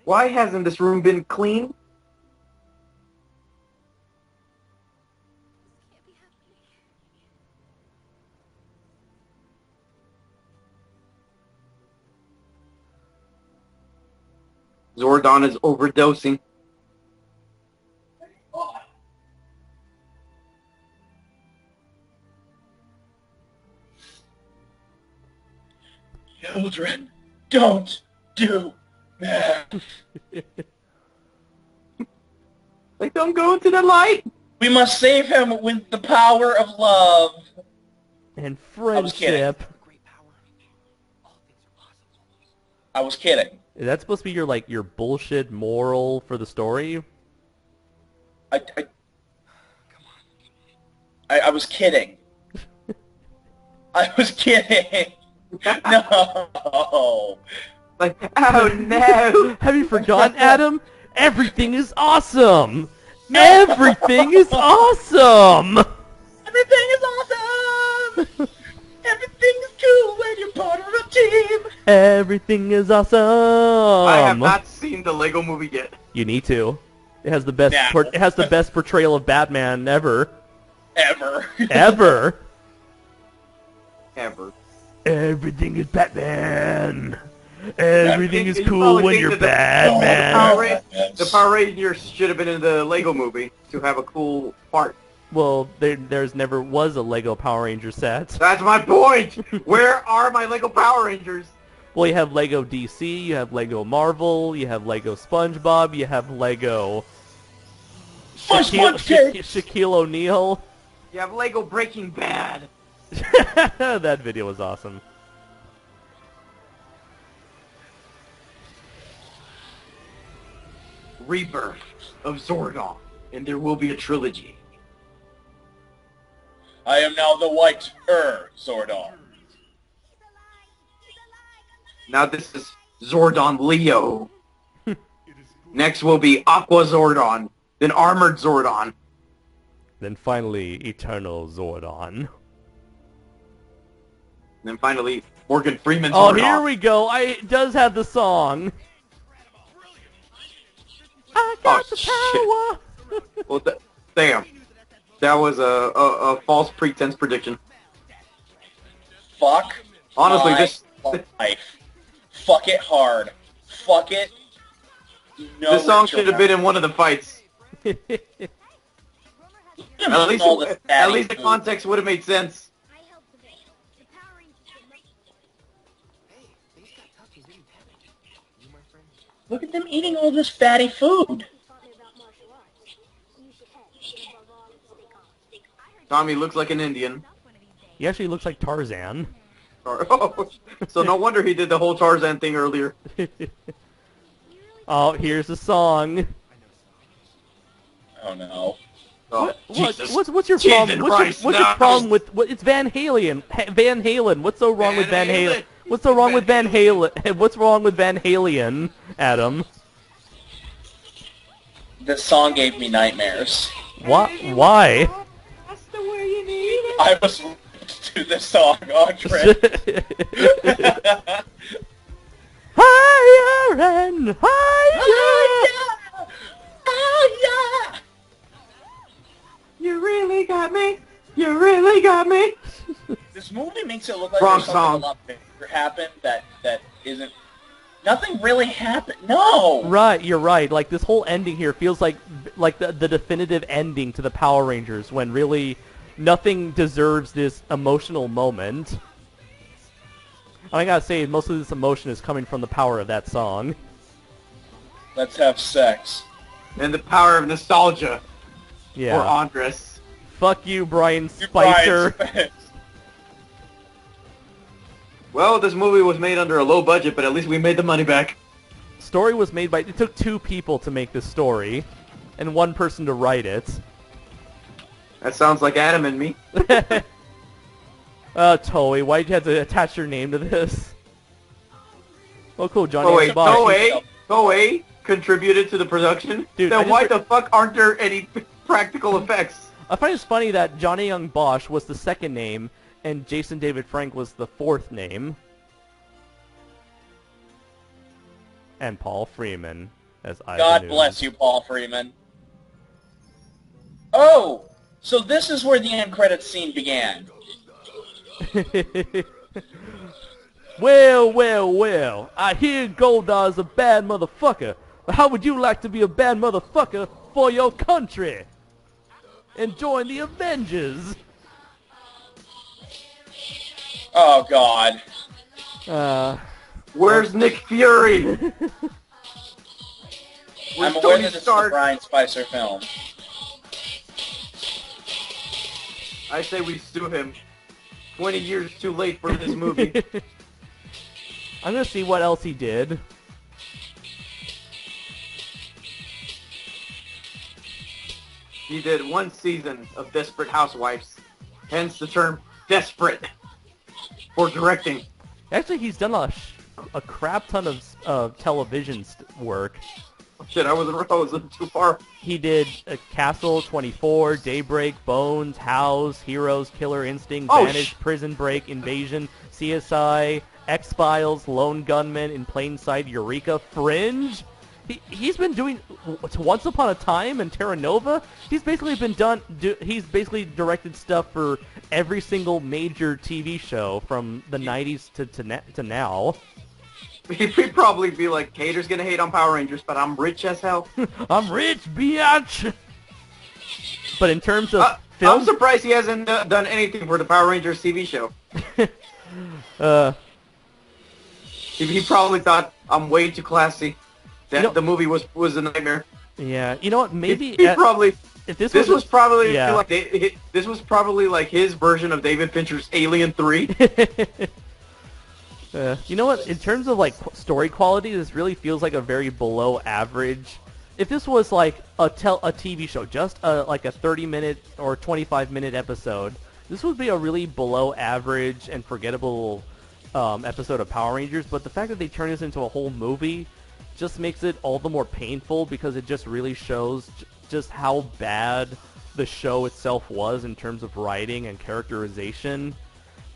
Why hasn't this room been clean? This can't be happening. Zordon is overdosing. Children, don't do that. Like, don't go into the light! We must save him with the power of love. And was kidding. friendship. I was kidding. Is that supposed to be your bullshit moral for the story? I was kidding. I was kidding. No. Like, oh no! Have you forgotten, Adam? Everything is awesome! Everything is awesome! Everything is awesome! Everything is cool when you're part of a team! Everything is awesome! I have not seen the Lego movie yet. You need to. It has the best. Nah. It has the best portrayal of Batman ever. Ever. Ever. Ever. Everything is Batman. Everything is You cool probably when think you're that Batman. The Power Rangers should have been in the Lego movie to have a cool part. Well, there's never was a Lego Power Ranger set. That's my point! Where are my Lego Power Rangers? Well, you have Lego DC, you have Lego Marvel, you have Lego SpongeBob, you have Lego Shaquille O'Neal. You have Lego Breaking Bad. That video was awesome. Rebirth of Zordon, and there will be a trilogy. I am now the White Zordon. Now this is Zordon Leo. Next will be Aqua Zordon, then Armored Zordon. Then finally, Eternal Zordon. And then finally, Morgan Freeman Oh, Zordon. here we go. It does have the song. I Oh, got the shit. power. Well, damn. That was a false pretense prediction. Fuck Honestly, my this life. Fuck it hard. Fuck it. No this song room should to have been in one of the fights. run. At least All this at fatty least the food. context would have made sense. I helped the Power Rangers. Look at them eating all this fatty food. Tommy looks like an Indian. He actually looks like Tarzan. So no wonder he did the whole Tarzan thing earlier. Oh, here's the song. Oh no. Oh, Jesus. What's your Jesus problem? Christ, What's your no. problem with it's Van Halen? Van Halen. What's so wrong with Van Van Halen? Halen. What's so wrong Van with Van Halen? What's wrong with Van Halen, Adam? This song gave me nightmares. Why? That's the way you need it. I was to this song on trip. Higher and higher. Oh yeah! You really got me. You really got me. This movie makes it look like Wrong there's something song. a lot bigger happened that isn't. Nothing really happened. No. Right, you're right. Like this whole ending here feels like the definitive ending to the Power Rangers when really nothing deserves this emotional moment. And I gotta say, most of this emotion is coming from the power of that song. Let's have sex. And the power of nostalgia. Yeah. Or Andres. Fuck you, Brian You Spicer. Brian Spicer. Well, this movie was made under a low budget, but at least we made the money back. Story was made by... It took 2 people to make this story, and 1 person to write it. That sounds like Adam and me. Toei, why'd you have to attach your name to this? Oh, cool, Johnny. Oh wait, Bosch. Toei contributed to the production? Dude, I then just why the fuck aren't there any practical effects? I find it's funny that Johnny Young Bosch was the 2nd name, and Jason David Frank was the 4th name. And Paul Freeman as Ivan God Ooze. bless you, Paul Freeman. Oh, so this is where the end credits scene began. Well, I hear Goldar's a bad motherfucker, but how would you like to be a bad motherfucker for your country? And join the Avengers. Oh God. Where's Nick Fury? I'm Where's aware Tony that this is a Stark? Brian Spicer film. I say we sue him. 20 years too late for this movie. I'm gonna see what else he did. He did 1 season of Desperate Housewives. Hence the term desperate for directing. Actually, he's done a crap ton of television work. Oh, shit, I wasn't too far. He did Castle 24, Daybreak, Bones, House, Heroes, Killer Instinct, Oh, Vanished, Prison Break, Invasion, CSI, X-Files, Lone Gunman, In Plain Sight, Eureka, Fringe. He's been doing Once Upon a Time and Terra Nova. He's basically he's basically directed stuff for every single major TV show from the 90s to now. He'd probably be like, haters gonna hate on Power Rangers, but I'm rich as hell. I'm rich, biatch. But in terms of I'm film, surprised he hasn't done anything for the Power Rangers TV show. He probably thought, I'm way too classy. That the movie was a nightmare. yeah, you know what? Maybe He probably... if this was probably yeah. like this was probably like his version of David Fincher's Alien 3. You know what? In terms of like story quality, this really feels like a very below average. If this was like a TV show, just like a 30-minute or 25-minute episode, this would be a really below average and forgettable episode of Power Rangers. But the fact that they turn this into a whole movie just makes it all the more painful because it just really shows just how bad the show itself was in terms of writing and characterization.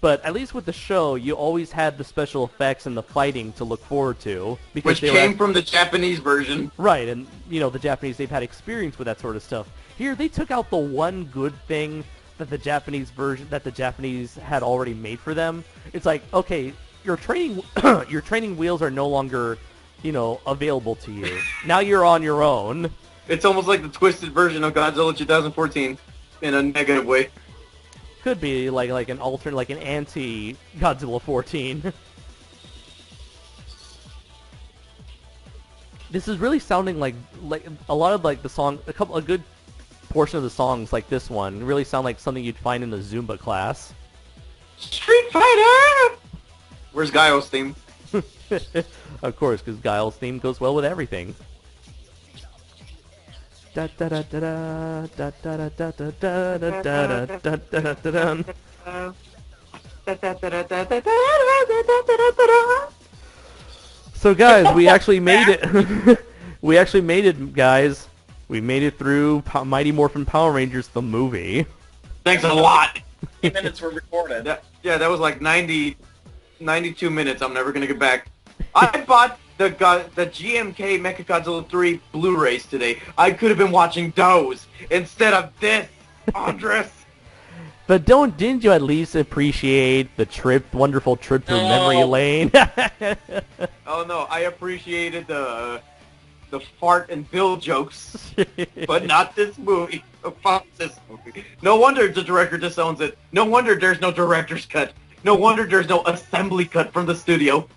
But at least with the show, you always had the special effects and the fighting to look forward to. Because Which they came from the Japanese version. Right, and, the Japanese, they've had experience with that sort of stuff. Here, they took out the one good thing that the Japanese had already made for them. It's like, okay, your training wheels are no longer, available to you. Now you're on your own. It's almost like the twisted version of Godzilla 2014 in a negative way. Could be like an alternate, like an anti-Godzilla 14. This is really sounding like a lot of the song, a good portion of the songs like this one really sound like something you'd find in the Zumba class. Street Fighter! Where's Guile's theme? Of course, because Guile's theme goes well with everything. Da da da da da da da da da da da da da da da. So guys, we actually made it. We actually made it, guys. We made it through Mighty Morphin Power Rangers the movie. Thanks a lot. 8 minutes were recorded. That was like 92 minutes. I'm never gonna get back. I bought the GMK Mechagodzilla 3 Blu-rays today. I could have been watching those instead of this, Andres. But didn't you at least appreciate the wonderful trip through memory lane? Oh no, I appreciated the fart and Bill jokes, but not this movie. Fuck this movie. No wonder the director disowns it. No wonder there's no director's cut. No wonder there's no assembly cut from the studio.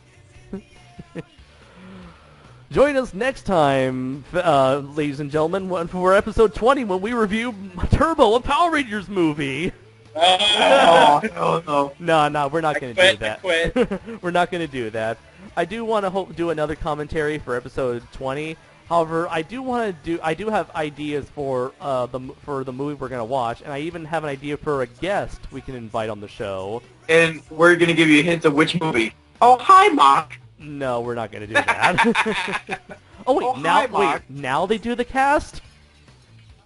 Join us next time, ladies and gentlemen, for episode 20 when we review Turbo, a Power Rangers movie. Oh, hell no. No, we're not going to do that. I quit. We're not going to do that. I do want to do another commentary for episode 20. However, I do have ideas for the movie we're going to watch, and I even have an idea for a guest we can invite on the show. And we're going to give you a hint of which movie. Oh, hi, Mark. No, we're not going to do that. Oh wait, now they do the cast?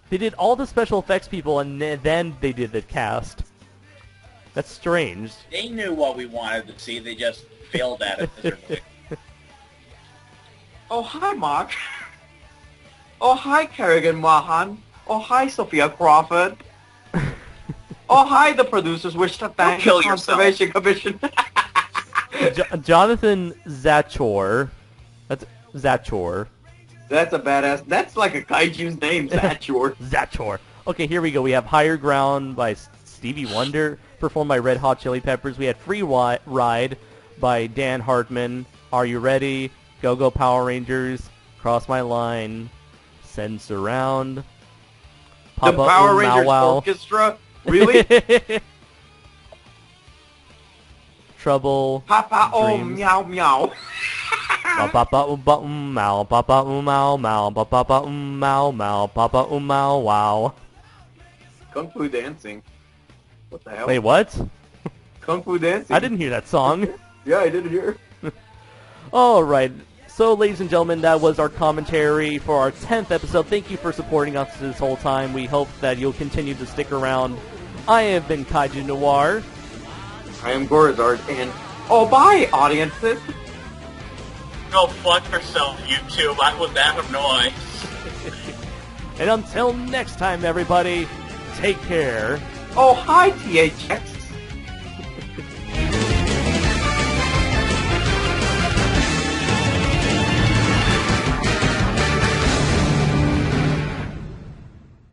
They did all the special effects people, and then they did the cast. That's strange. They knew what we wanted to see. They just failed at it miserably. Oh, hi, Mark. Oh, hi, Kerrigan Mahan. Oh, hi, Sophia Crawford. Oh, hi, the producers wish to thank the Conservation Commission. Jonathan Zachor. That's Zachor. That's a badass. That's like a kaiju's name, Zachor. Zachor. Okay, here we go. We have Higher Ground by Stevie Wonder, performed by Red Hot Chili Peppers. We had Free Ride by Dan Hartman. Are You Ready? Go Go Power Rangers. Cross My Line. Send Surround. The Power Rangers Orchestra? Really? Trouble. Papa Dreams. meow meow. Papa meow, papa meow meow, papa meow meow, papa meow wow. Kung Fu Dancing. What the hell? Wait, what? Kung Fu Dancing. I didn't hear that song. Yeah, I did hear. All right. So, ladies and gentlemen, that was our commentary for our 10th episode. Thank you for supporting us this whole time. We hope that you'll continue to stick around. I have been KaijuNoir. I am Gorizard, and oh, bye, audiences. Go fuck yourself, YouTube. I was Adam Noyes. And until next time, everybody, take care. Oh, hi, THX.